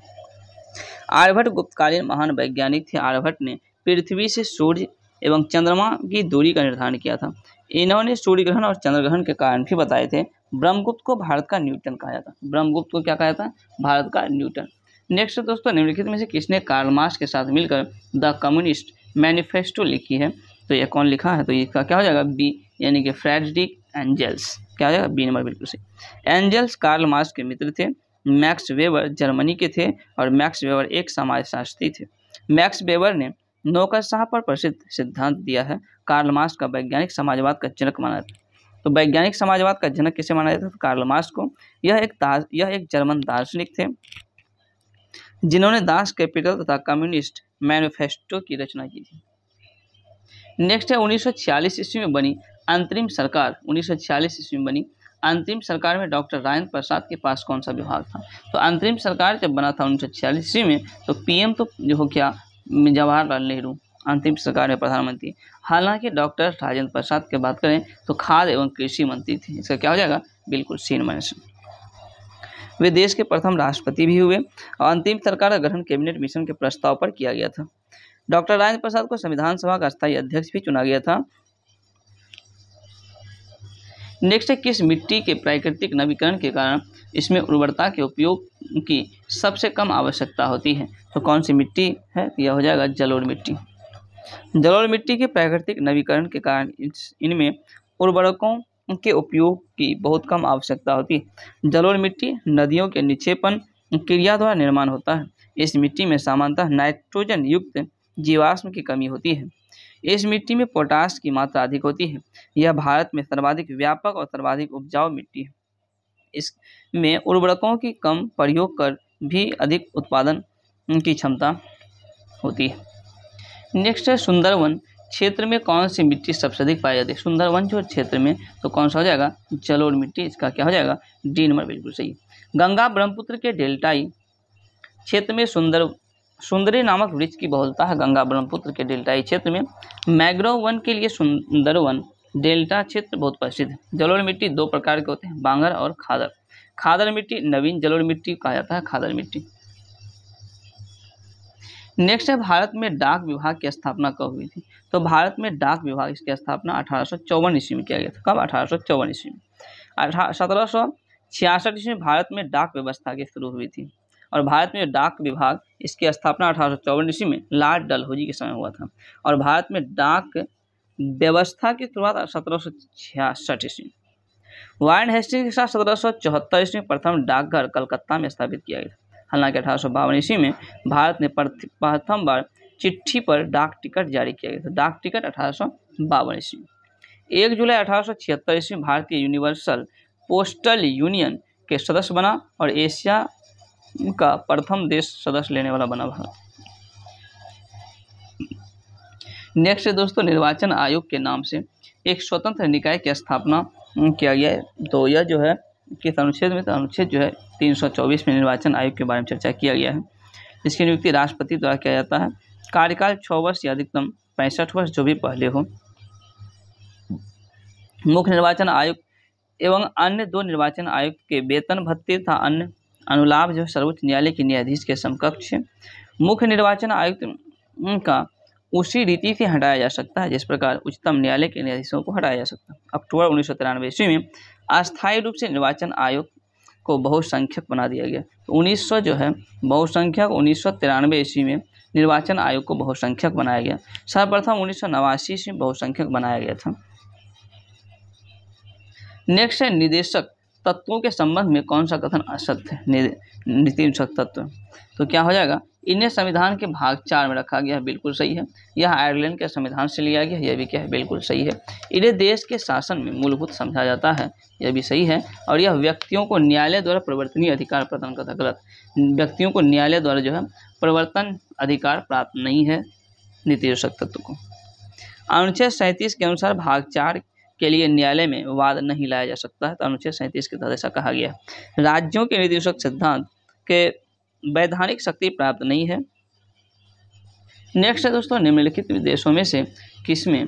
आर्यभट्ट गुप्तकालीन महान वैज्ञानिक थे। आर्यभट्ट ने पृथ्वी से सूर्य एवं चंद्रमा की दूरी का निर्धारण किया था। इन्होंने सूर्य ग्रहण और चंद्र ग्रहण के कारण भी बताए थे। ब्रह्मगुप्त को भारत का न्यूटन कहा जाता है। ब्रह्मगुप्त को क्या कहा जाता है? भारत का न्यूटन। नेक्स्ट दोस्तों, निम्नलिखित में से किसने कार्ल मार्क्स के साथ मिलकर द कम्युनिस्ट मैनिफेस्टो लिखी है? तो ये कौन लिखा है? तो इसका क्या हो जाएगा? बी, यानी कि फ्रेडरिक एंजल्स। क्या हो जाएगा? बी नंबर बिल्कुल सही। एंजल्स कार्ल मार्क्स के मित्र थे। मैक्स वेबर जर्मनी के थे और मैक्स वेबर एक समाजशास्त्री थे। मैक्स वेबर ने नौकरशाह पर प्रसिद्ध सिद्धांत दिया है। कार्ल मार्क्स का वैज्ञानिक समाजवाद का जनक माना जाता है। तो वैज्ञानिक समाजवाद का जनक किसे माना जाता है? तो कार्ल मार्क्स को। यह एक जर्मन दार्शनिक थे जिन्होंने दास कैपिटल तथा कम्युनिस्ट मैनिफेस्टो की रचना की थी। नेक्स्ट है 1946 ईस्वी में बनी अंतरिम सरकार। 1946 ईस्वी में बनी अंतरिम सरकार में डॉक्टर राजेंद्र प्रसाद के पास कौन सा विभाग था? तो अंतरिम सरकार जब बना था 1946 ईस्वी में, तो पीएम तो जो हो क्या, जवाहरलाल नेहरू अंतिम सरकार में प्रधानमंत्री। हालांकि डॉक्टर राजेंद्र प्रसाद की बात करें तो खाद्य एवं कृषि मंत्री थे। इसका क्या हो जाएगा? बिल्कुल सी नंबर। वे देश के प्रथम राष्ट्रपति भी हुए और अंतिम सरकार का गठन कैबिनेट मिशन के प्रस्ताव पर किया गया था। डॉक्टर राजेंद्र प्रसाद को संविधान सभा का स्थायी अध्यक्ष भी चुना गया था। नेक्स्ट है, किस मिट्टी के प्राकृतिक नवीकरण के कारण इसमें उर्वरता के उपयोग की सबसे कम आवश्यकता होती है? तो कौन सी मिट्टी है? यह हो जाएगा जलोढ़ मिट्टी। जलोढ़ मिट्टी के प्राकृतिक नवीकरण के कारण इनमें उर्वरकों के उपयोग की बहुत कम आवश्यकता होती है। जलोढ़ मिट्टी नदियों के निक्षेपण क्रिया द्वारा निर्माण होता है। इस मिट्टी में सामान्यतः नाइट्रोजन युक्त जीवाश्म की कमी होती है। इस मिट्टी में पोटाश की मात्रा अधिक होती है। यह भारत में सर्वाधिक व्यापक और सर्वाधिक उपजाऊ मिट्टी है। इसमें उर्वरकों की कम प्रयोग कर भी अधिक उत्पादन की क्षमता होती है। नेक्स्ट है, सुंदरवन क्षेत्र में कौन सी मिट्टी सबसे अधिक पाई जाती है? सुंदरवन जो क्षेत्र में, तो कौन सा हो जाएगा? जलोढ़ मिट्टी। इसका क्या हो जाएगा? डी नंबर बिल्कुल सही। गंगा ब्रह्मपुत्र के डेल्टाई क्षेत्र में सुंदरी नामक वृक्ष की बहुलता है। गंगा ब्रह्मपुत्र के डेल्टाई क्षेत्र में मैंग्रोव वन के लिए सुंदरवन डेल्टा क्षेत्र बहुत प्रसिद्ध है। जलोढ़ मिट्टी दो प्रकार के होते हैं, बांगर और खादर। खादर मिट्टी नवीन जलोढ़ मिट्टी कहा जाता है, खादर मिट्टी। नेक्स्ट है, भारत में डाक विभाग की स्थापना कब हुई थी? तो भारत में डाक विभाग इसकी स्थापना 1854 ईस्वी में किया गया था। कब? 1854 ईस्वी में। 1766 ईस्वी में भारत में डाक व्यवस्था की शुरू हुई थी और भारत में डाक विभाग इसकी स्थापना 1854 ईस्वी में लॉर्ड डलहौजी के समय हुआ था और भारत में डाक व्यवस्था की शुरुआत 1766 ईस्वी। वारेन हेस्टिंग्स के साथ 1774 ईस्वी में प्रथम डाकघर कलकत्ता में स्थापित किया गया। हालांकि 1852 ईस्वी में भारत ने प्रथम बार चिट्ठी पर डाक टिकट जारी किया गया था। डाक टिकट 1852 ईस्वी। 1 जुलाई 1876 ईस्वी में भारतीय यूनिवर्सल पोस्टल यूनियन के सदस्य बना और एशिया का प्रथम देश सदस्य लेने वाला बना भारत। नेक्स्ट है दोस्तों, निर्वाचन आयोग के नाम से एक स्वतंत्र निकाय की स्थापना किया गया है। तो यह जो है किस अनुच्छेद में? तो अनुच्छेद जो है 324 में निर्वाचन आयोग के बारे में चर्चा किया गया है। इसकी नियुक्ति राष्ट्रपति द्वारा किया जाता है। कार्यकाल 6 वर्ष या अधिकतम 65 वर्ष जो भी पहले हो। मुख्य निर्वाचन आयुक्त एवं अन्य 2 निर्वाचन आयुक्त के वेतन भत्ते तथा अन्य अनुलाभ जो सर्वोच्च न्यायालय के न्यायाधीश के समकक्ष है। मुख्य निर्वाचन आयुक्त का उसी रीति से हटाया जा सकता है जिस प्रकार उच्चतम न्यायालय के न्यायाधीशों को हटाया जा सकता है। अक्टूबर 1993 ईस्वी में अस्थायी रूप से निर्वाचन आयोग को बहुसंख्यक बना दिया गया। तो 1900 जो है बहुसंख्यक 1993 ईस्वी में निर्वाचन आयोग को बहुसंख्यक बनाया गया। सर्वप्रथम 1989 ईस्वी में बहुसंख्यक बनाया गया था। नेक्स्ट है, निदेशक तत्वों के संबंध में कौन सा कथन असत्य है? नीतिनिदेशक तत्व, तो क्या हो जाएगा? इन्हें संविधान के भाग 4 में रखा गया है, बिल्कुल सही है। यह आयरलैंड के संविधान से लिया गया है, यह भी क्या है? बिल्कुल सही है। इन्हें देश के शासन में मूलभूत समझा जाता है, यह भी सही है। और यह व्यक्तियों को न्यायालय द्वारा प्रवर्तनीय अधिकार प्रदान करता है, गलत। व्यक्तियों को न्यायालय द्वारा जो है प्रवर्तन अधिकार प्राप्त नहीं है नीतिनिदेशक तत्व को। अनुच्छेद 37 के अनुसार भाग 4 के लिए न्यायालय में वाद नहीं लाया जा सकता है, तो अनुच्छेद 37 के तहत ऐसा कहा गया है। राज्यों के नीतिनिदेशक सिद्धांत के वैधानिक शक्ति प्राप्त नहीं है। नेक्स्ट है दोस्तों, निम्नलिखित देशों में से किसमें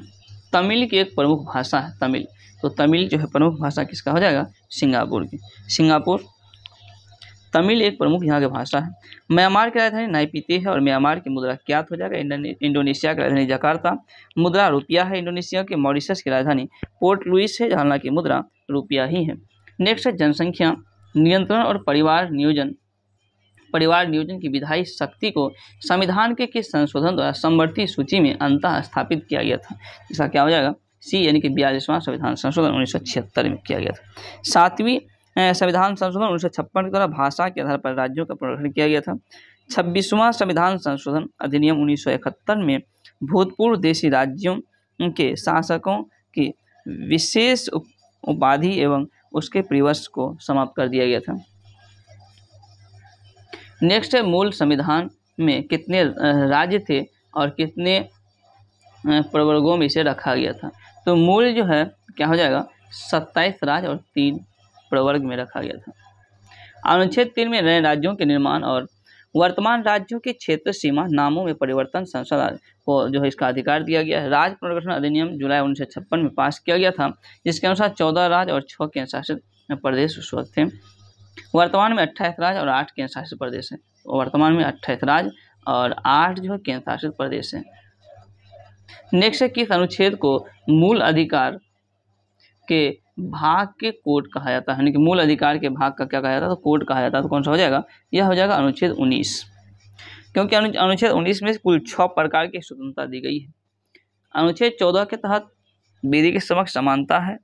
तमिल की एक प्रमुख भाषा है? तमिल, तो तमिल जो है प्रमुख भाषा किसका हो जाएगा? सिंगापुर की। सिंगापुर तमिल एक प्रमुख यहाँ की भाषा है। म्यांमार की राजधानी नाइपीते है और म्यांमार की मुद्रा क्या हो जाएगा? इंडोनेशिया की राजधानी जकार्ता, मुद्रा रुपया है। इंडोनेशिया के मॉरिशस की राजधानी पोर्ट लुइस है, हालांकि मुद्रा रुपया ही है। नेक्स्ट है जनसंख्या नियंत्रण और परिवार नियोजन की विधायी शक्ति को संविधान के किस संशोधन द्वारा समवर्ती सूची में अंतः स्थापित किया गया था। इसका क्या हो जाएगा, सी यानी कि 42वां संविधान संशोधन 1976 में किया गया था। 7वीं संविधान संशोधन 1956 के द्वारा भाषा के आधार पर राज्यों का पुनर्गठन किया गया था। 26वां संविधान संशोधन अधिनियम 1971 में भूतपूर्व देशी राज्यों के शासकों की विशेष उपाधि एवं उसके परिवर्ष को समाप्त कर दिया गया था। नेक्स्ट है मूल संविधान में कितने राज्य थे और कितने प्रवर्गों में इसे रखा गया था। तो मूल जो है क्या हो जाएगा, 27 राज्य और 3 प्रवर्ग में रखा गया था। अनुच्छेद 3 में नए राज्यों के निर्माण और वर्तमान राज्यों के क्षेत्र सीमा नामों में परिवर्तन संसद को जो है इसका अधिकार दिया गया है। राज्य पुनर्गठन अधिनियम जुलाई 1956 में पास किया गया था, जिसके अनुसार 14 राज्य और 6 केंद्र शासित प्रदेश उस वक्त थे। वर्तमान में 28 राज्य और 8 केंद्र शासित प्रदेश है। वर्तमान में 28 राज्य और 8 जो है केंद्र शासित प्रदेश है। नेक्स्ट है किस अनुच्छेद को मूल अधिकार के भाग के कोड कहा जाता है, यानी कि मूल अधिकार के भाग का क्या कहा जाता है, तो कोड कहा जाता है। तो कौन सा हो जाएगा, यह हो जाएगा अनुच्छेद 19, क्योंकि अनुच्छेद 19 में कुल 6 प्रकार की स्वतंत्रता दी गई है। अनुच्छेद 14 के तहत विधि के समक्ष समानता है।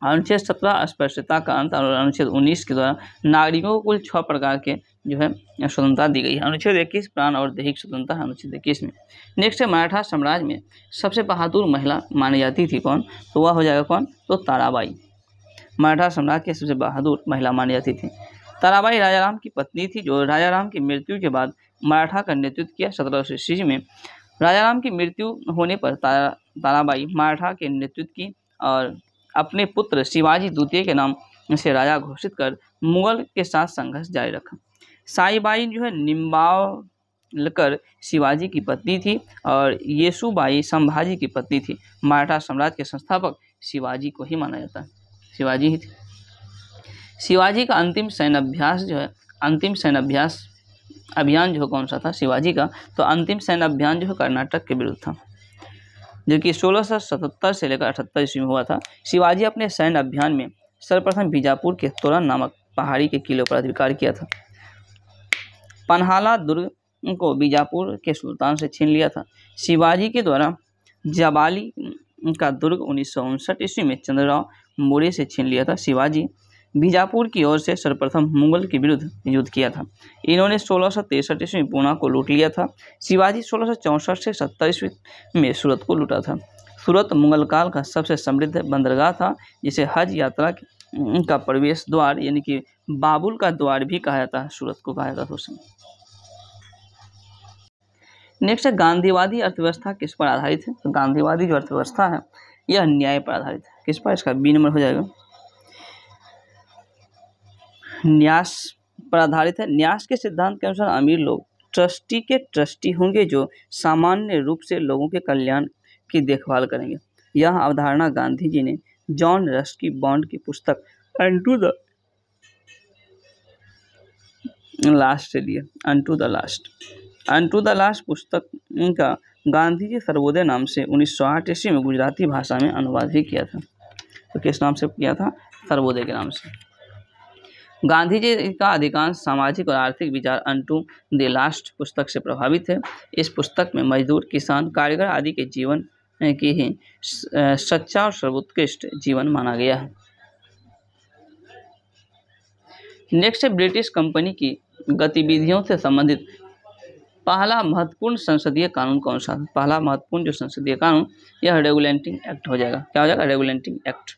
अनुच्छेद 17 अस्पृश्यता का अंत और अनुच्छेद 19 के द्वारा नागरिकों को कुल 6 प्रकार के जो है स्वतंत्रता दी गई है। अनुच्छेद 21 प्राण और दैहिक स्वतंत्रता है अनुच्छेद 21 में। नेक्स्ट है मराठा साम्राज्य में सबसे बहादुर महिला मानी जाती थी कौन, तो वह हो जाएगा कौन, तो ताराबाई। मराठा साम्राज्य की सबसे बहादुर महिला मानी जाती थी। ताराबाई राजाराम की पत्नी थी, जो राजाराम की मृत्यु के बाद मराठा का नेतृत्व किया। 1700 ईस्वी में राजाराम की मृत्यु होने पर ताराबाई मराठा के नेतृत्व की और अपने पुत्र शिवाजी द्वितीय के नाम से राजा घोषित कर मुगल के साथ संघर्ष जारी रखा। साईबाई जो है निम्बालकर शिवाजी की पत्नी थी और येसुबाई संभाजी की पत्नी थी। मराठा साम्राज्य के संस्थापक शिवाजी को ही माना जाता है, शिवाजी ही थे। शिवाजी का अंतिम सैन्य अभियान जो कौन सा था शिवाजी का, तो अंतिम सैन्य अभियान जो है कर्नाटक के विरुद्ध था, जो कि 1677 से लेकर 78 ईस्वी में हुआ था। शिवाजी अपने सैन्य अभियान में सर्वप्रथम बीजापुर के तोरण नामक पहाड़ी के किले पर अधिकार किया था। पन्हाला दुर्ग को बीजापुर के सुल्तान से छीन लिया था। शिवाजी के द्वारा जबाली का दुर्ग 1959 ईस्वी में चंद्रराव मोर्य से छीन लिया था। शिवाजी बीजापुर की ओर से सर्वप्रथम मुगल के विरुद्ध युद्ध किया था। इन्होंने 1663 ईस्वी में पूना को लूट लिया था। शिवाजी 1664 से 70 ईस्वी में सूरत को लूटा था। सूरत मुगल काल का सबसे समृद्ध बंदरगाह था, जिसे हज यात्रा का प्रवेश द्वार यानी कि बाबुल का द्वार भी कहा जाता है, सूरत को कहा जाता था उस समय। नेक्स्ट है गांधीवादी अर्थव्यवस्था किस पर आधारित है, तो गांधीवादी जो अर्थव्यवस्था है यह न्याय पर आधारित है। किस पर, इसका बी नंबर हो जाएगा, न्यास पर आधारित है। न्यास के सिद्धांत के अनुसार अमीर लोग ट्रस्टी के ट्रस्टी होंगे, जो सामान्य रूप से लोगों के कल्याण की देखभाल करेंगे। यह अवधारणा गांधी जी ने जॉन रस्की बॉन्ड की पुस्तक अनटू द लास्ट पुस्तक का गांधी जी सर्वोदय नाम से 1908 ईस्वी में गुजराती भाषा में अनुवाद भी किया था। तो किस नाम से किया था, सर्वोदय के नाम से। गांधी जी का अधिकांश सामाजिक और आर्थिक विचार अनटू द लास्ट पुस्तक से प्रभावित है। इस पुस्तक में मजदूर, किसान, कारीगर आदि के जीवन की ही सच्चा और सर्वोत्कृष्ट जीवन माना गया है। नेक्स्ट है ब्रिटिश कंपनी की गतिविधियों से संबंधित पहला महत्वपूर्ण संसदीय कानून कौन सा। पहला महत्वपूर्ण जो संसदीय कानून यह रेगुलेटिंग एक्ट हो जाएगा। क्या हो जाएगा, रेगुलेटिंग एक्ट।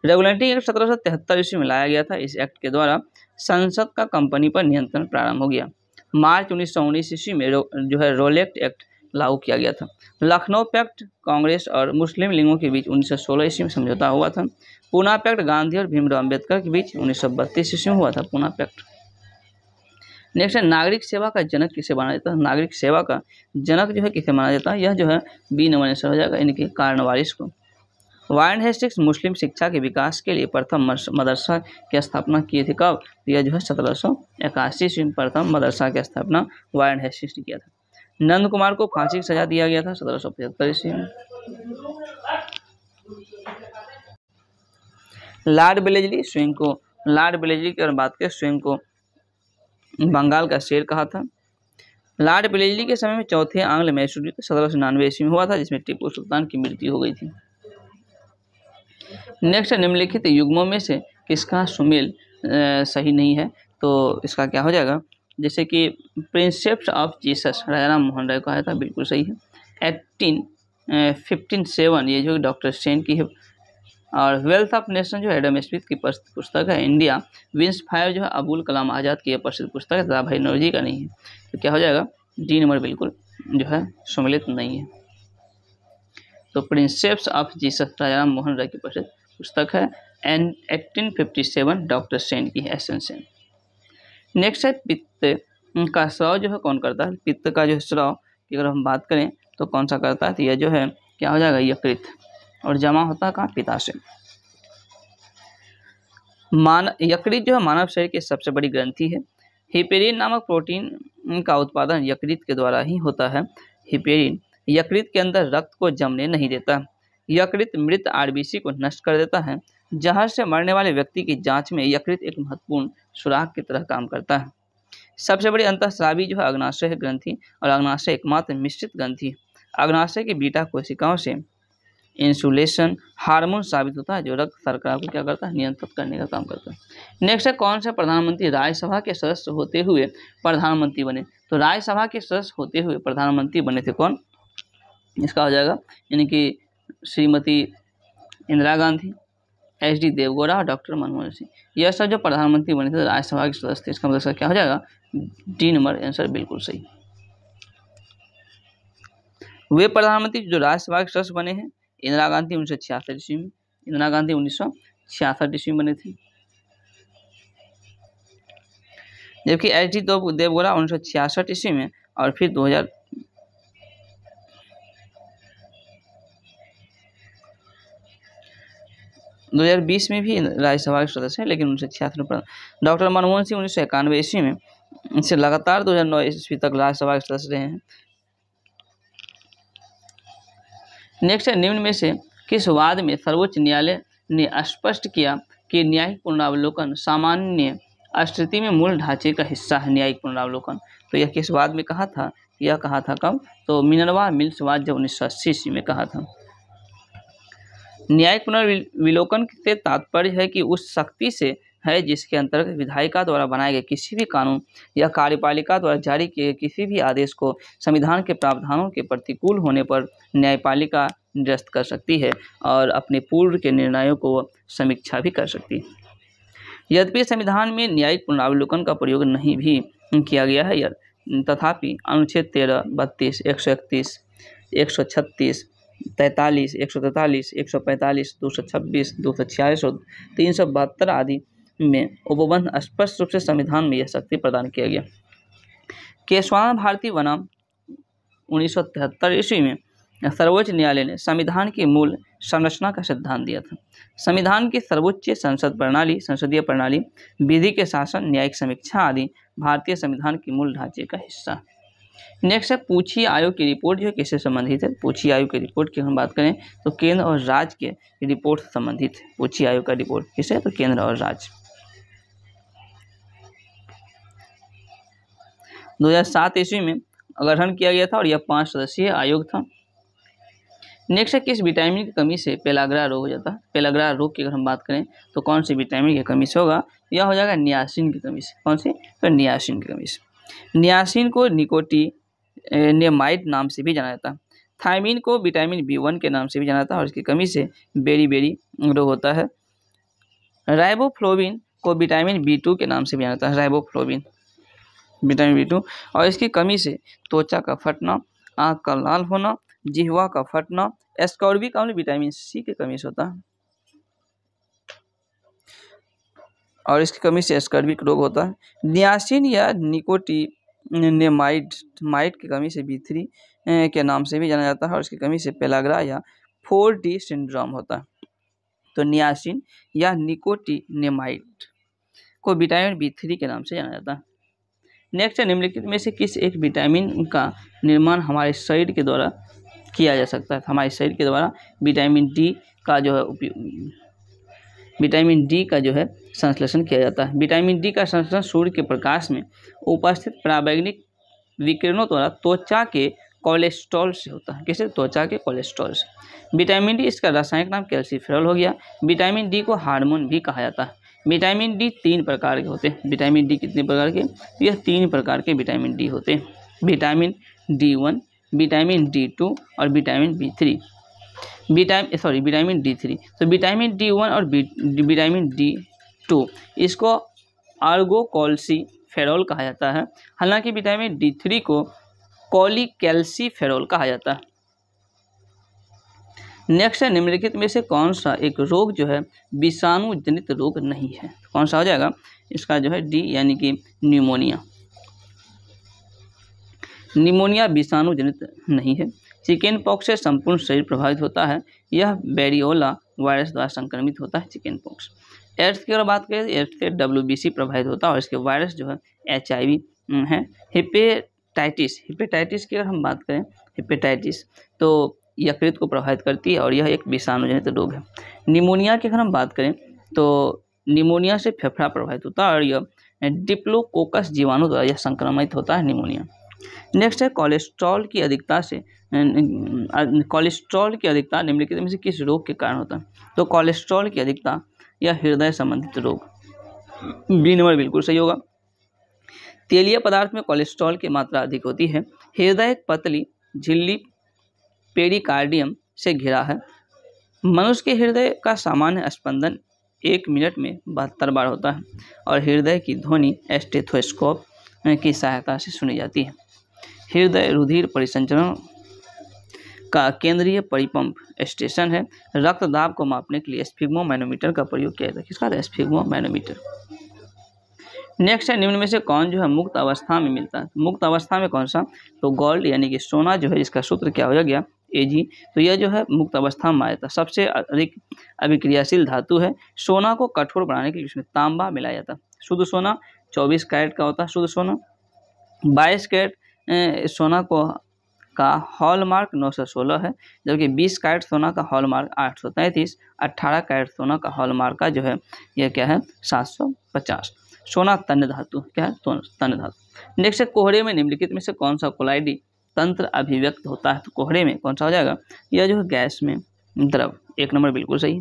रेगुलेटिंग एक्ट 1773 ईस्वी में लाया गया था। इस एक्ट के द्वारा संसद का कंपनी पर नियंत्रण प्रारंभ हो गया। मार्च 1919 ईस्वी में जो है रोलेक्ट एक्ट लागू किया गया था। लखनऊ पैक्ट कांग्रेस और मुस्लिम लीगों के बीच 1916 ईस्वी में समझौता हुआ था। पूना पैक्ट गांधी और भीमराव अम्बेडकर के बीच 1932 ईस्वी में हुआ था पूना पैक्ट। नेक्स्ट है नागरिक सेवा का जनक किसे माना जाता है। नागरिक सेवा का जनक जो है किसे माना जाता है, यह जो है बी नंबर आंसर हो जाएगा, यानी कि कार्नवालिस को। वारेन हेस्टिंग्स मुस्लिम शिक्षा के विकास के लिए प्रथम मदरसा की स्थापना किए थे। कब, यह जो है 1781 ईस्वी में प्रथम मदरसा की स्थापना वारेन हेस्टिंग्स ने किया था। नंद कुमार को फांसी की सजा दिया गया था 1775 ईस्वी में। लॉर्ड वेलेस्ली स्वयं को, लॉर्ड वेलेस्ली की अगर बात करें स्वयं को बंगाल का शेर कहा था। लॉर्ड वेलेस्ली के समय में चौथे आंग्ल मैसूर युद्ध 1799 ईस्वी में हुआ था, जिसमें टीपू सुल्तान की मृत्यु हो गई थी। नेक्स्ट, निम्नलिखित युग्मों में से किसका सुमेल सही नहीं है, तो इसका क्या हो जाएगा, जैसे कि प्रिंसेप्स ऑफ जीसस राजा राम मोहन राय को आया था, बिल्कुल सही है। 1857 ये जो डॉक्टर सेन की है। और वेल्थ ऑफ नेशन जो एडम स्मिथ की पुस्तक है। इंडिया विंस फायर जो है अबुल कलाम आज़ाद की प्रसिद्ध पुस्तक है, दादा भाई नौरोजी का नहीं है, तो क्या हो जाएगा, डी नंबर बिल्कुल जो है सम्मिलित नहीं है। तो प्रिंसेप्स ऑफ जीसस राजा राम मोहन राय की प्रसिद्ध पुस्तक है, एंड 1857 डॉक्टर सेन की है, एस एन सेन। नेक्स्ट है पित्त का स्राव जो है कौन करता है, पित्त का जो स्राव की अगर हम बात करें तो कौन सा करता है, तो यह जो है क्या हो जाएगा, यकृत, और जमा होता है कहाँ, पित्ताशय। यकृत जो है मानव शरीर की सबसे बड़ी ग्रंथि है। हिपेरिन नामक प्रोटीन का उत्पादन यकृत के द्वारा ही होता है। हिपेरिन यकृत के अंदर रक्त को जमने नहीं देता। यकृत मृत आरबीसी को नष्ट कर देता है। जहर से मरने वाले व्यक्ति की जांच में यकृत एक महत्वपूर्ण सुराग की तरह काम करता है। सबसे बड़ी अंतःस्रावी जो है अग्नाशय ग्रंथि, और अग्नाशय एकमात्र मिश्रित ग्रंथि। अग्नाशय की बीटा कोशिकाओं से इंसुलेशन हार्मोन साबित होता है, जो रक्त शर्करा को क्या करता है, नियंत्रित करने का काम करता है। नेक्स्ट है, कौन से प्रधानमंत्री राज्यसभा के सदस्य होते हुए प्रधानमंत्री बने, तो राज्यसभा के सदस्य होते हुए प्रधानमंत्री बने थे कौन, इसका हो जाएगा यानी कि श्रीमती इंदिरा गांधी, एच.डी. देवगौड़ा और डॉक्टर मनमोहन सिंह। यह सब जो प्रधानमंत्री बने थे राज्यसभा के सदस्य थे, इसका मतलब क्या हो जाएगा, डी नंबर आंसर बिल्कुल सही। वे प्रधानमंत्री जो राज्यसभा के सदस्य बने हैं, इंदिरा गांधी 1966 ईस्वी में, इंदिरा गांधी 1966 ईस्वी में बने थे, जबकि एच.डी. देवगौड़ा 1966 ईस्वी में, और फिर 2020 में भी राज्यसभा के सदस्य हैं, लेकिन 1966 में। डॉक्टर मनमोहन सिंह 1991 ईस्वी में, इससे लगातार 2009 ईस्वी तक राज्यसभा के सदस्य रहे हैं। नेक्स्ट है, निम्न में से किस वाद में सर्वोच्च न्यायालय ने स्पष्ट किया कि न्यायिक पुनरावलोकन सामान्य स्थिति में मूल ढांचे का हिस्सा है। न्यायिक पुनरावलोकन, तो यह किस वाद में कहा था, यह कहा था कब, तो मिनर्वा मिल्स वाद जब 1980 ईस्वी में कहा था। न्यायिक पुनर्विलोकन से तात्पर्य है कि उस शक्ति से है जिसके अंतर्गत विधायिका द्वारा बनाए गए किसी भी कानून या कार्यपालिका द्वारा जारी किए किसी भी आदेश को संविधान के प्रावधानों के प्रतिकूल होने पर न्यायपालिका निरस्त कर सकती है और अपने पूर्व के निर्णयों को समीक्षा भी कर सकती है। यद्यपि संविधान में न्यायिक पुनरावलोकन का प्रयोग नहीं भी किया गया है, तथापि अनुच्छेद 13, 32, 131, 136, 43, 143, 145, 226, 246 और 372 आदि में उपबंध स्पष्ट रूप से संविधान में यह शक्ति प्रदान किया गया। केशवानंद भारती बनाम 1973 ईस्वी में सर्वोच्च न्यायालय ने संविधान की मूल संरचना का सिद्धांत दिया था। संविधान की सर्वोच्च संसदीय प्रणाली, विधि के शासन, न्यायिक समीक्षा आदि भारतीय संविधान की मूल ढांचे का हिस्सा। नेक्स्ट है, पूछी आयोग की रिपोर्ट जो किससे संबंधित है। पूछी आयोग की रिपोर्ट की हम बात करें तो केंद्र और राज्य के रिपोर्ट से संबंधित है। पूछी आयोग का रिपोर्ट किससे, तो केंद्र और राज्य। 2007 ईस्वी में गठन किया गया था और यह 5 सदस्यीय आयोग था। नेक्स्ट है, किस विटामिन की कमी से पेलाग्रा रोग हो जाता है। पेलाग्रा रोग की अगर हम बात करें तो कौन सी विटामिन की कमी से होगा, यह हो जाएगा नियासिन की कमी से। कौन सी, तो नियासिन की कमी से। नियासिन को निकोटिनेमाइड नाम से भी जाना जाता है। थायमीन को विटामिन B1 के नाम से भी जाना जाता है और इसकी कमी से बेरी रोग होता है। राइबोफ्लोविन को विटामिन B2 के नाम से भी जाना जाता है। राइबोफ्लोविन विटामिन B2, और इसकी कमी से त्वचा का फटना, आँख का लाल होना, जिह्वा का फटना। एस्कॉर्बिक अम्ल विटामिन C की कमी से होता है और इसकी कमी से एस्कॉर्बिक रोग होता है। नियासिन या निकोटिनेमाइड की कमी से B3 के नाम से भी जाना जाता है और इसकी कमी से पेलाग्रा या 4D सिंड्रोम होता है। तो नियासिन या निकोटिनेमाइड को विटामिन B3 के नाम से जाना जाता है। नेक्स्ट है, निम्नलिखित में से किस एक विटामिन का निर्माण हमारे शरीर के द्वारा किया जा सकता है। हमारे शरीर के द्वारा विटामिन D का जो है विटामिन डी का जो है संश्लेषण किया जाता है। विटामिन डी का संश्लेषण सूर्य के प्रकाश में उपस्थित पराबैंगनी विकिरणों द्वारा त्वचा के कोलेस्ट्रॉल से होता है। किसे? त्वचा के कोलेस्ट्रॉल से। विटामिन डी, इसका रासायनिक नाम कैल्सीफेरॉल हो गया। विटामिन डी को हार्मोन भी कहा जाता है। विटामिन डी 3 प्रकार के होते हैं। विटामिन डी कितने प्रकार के? यह 3 प्रकार के विटामिन डी होते हैं। विटामिन D1, विटामिन D2 और विटामिन B3। Vitamin D3। तो विटामिन D1 और विटामिन D2 इसको आर्गोकॉल्सीफेरॉल कहा जाता है। हालांकि विटामिन D3 को कॉलीकैल्सीफेरॉल कहा जाता है। नेक्स्ट है, निम्नलिखित में से कौन सा एक रोग जो है विषाणु जनित रोग नहीं है? कौन सा हो जाएगा? इसका जो है डी, यानी कि न्यूमोनिया। निमोनिया विषाणु जनित नहीं है। चिकन पॉक्स से संपूर्ण शरीर प्रभावित होता है। यह वेरियोला वायरस द्वारा संक्रमित होता है, चिकन पॉक्स। एड्स की अगर बात करें, एड्स से WBC प्रभावित होता है और इसके वायरस जो है HIV है। हेपेटाइटिस की अगर हम बात करें, हेपेटाइटिस तो यकृत को प्रभावित करती है और यह एक विषाणु जनित रोग है। निमोनिया की अगर हम बात करें तो निमोनिया से फेफड़ा प्रभावित होता है और यह डिप्लोकोकस जीवाणु द्वारा यह संक्रमित होता है, निमोनिया। नेक्स्ट है, कोलेस्ट्रॉल की अधिकता निम्नलिखित में से किस रोग के कारण होता है? तो कोलेस्ट्रॉल की अधिकता या हृदय संबंधित रोग। बी नंबर बिल्कुल सही होगा। तेलीय पदार्थ में कोलेस्ट्रॉल की मात्रा अधिक होती है। हृदय एक पतली झिल्ली पेरिकार्डियम से घिरा है। मनुष्य के हृदय का सामान्य स्पंदन 1 मिनट में 72 बार होता है और हृदय की ध्वनि स्टेथोस्कोप की सहायता से सुनी जाती है। हृदय रुधिर परिसंचरण का केंद्रीय परिपंप स्टेशन है। रक्तदाब को मापने के लिए स्फिग्मोमैनोमीटर का प्रयोग किया जाता है। किसका? स्फिग्मोमैनोमीटर। नेक्स्ट है, निम्न में से कौन जो है मुक्त अवस्था में मिलता है? मुक्त अवस्था में कौन सा? तो गोल्ड, यानी कि सोना जो है, इसका सूत्र क्या हो गया? Ag। तो यह जो है मुक्त अवस्था में आया था। सबसे अधिक अभिक्रियाशील धातु है। सोना को कठोर बनाने के लिए इसमें तांबा मिलाया जाता है। शुद्ध सोना 24 कैरेट का होता है। शुद्ध सोना 22 कैरेट सोना को का हॉलमार्क 916 है, जबकि 20 कैरेट सोना का हॉलमार्क 833, 18 कैरेट सोना का हॉलमार्क का जो है यह क्या है? 750। सोना तन्य धातु क्या है? तन्य धातु। नेक्स्ट है, कोहरे में निम्नलिखित में से कौन सा कोलाइडी तंत्र अभिव्यक्त होता है? तो कोहरे में कौन सा हो जाएगा? यह जो है गैस में द्रव। 1 नंबर बिल्कुल सही।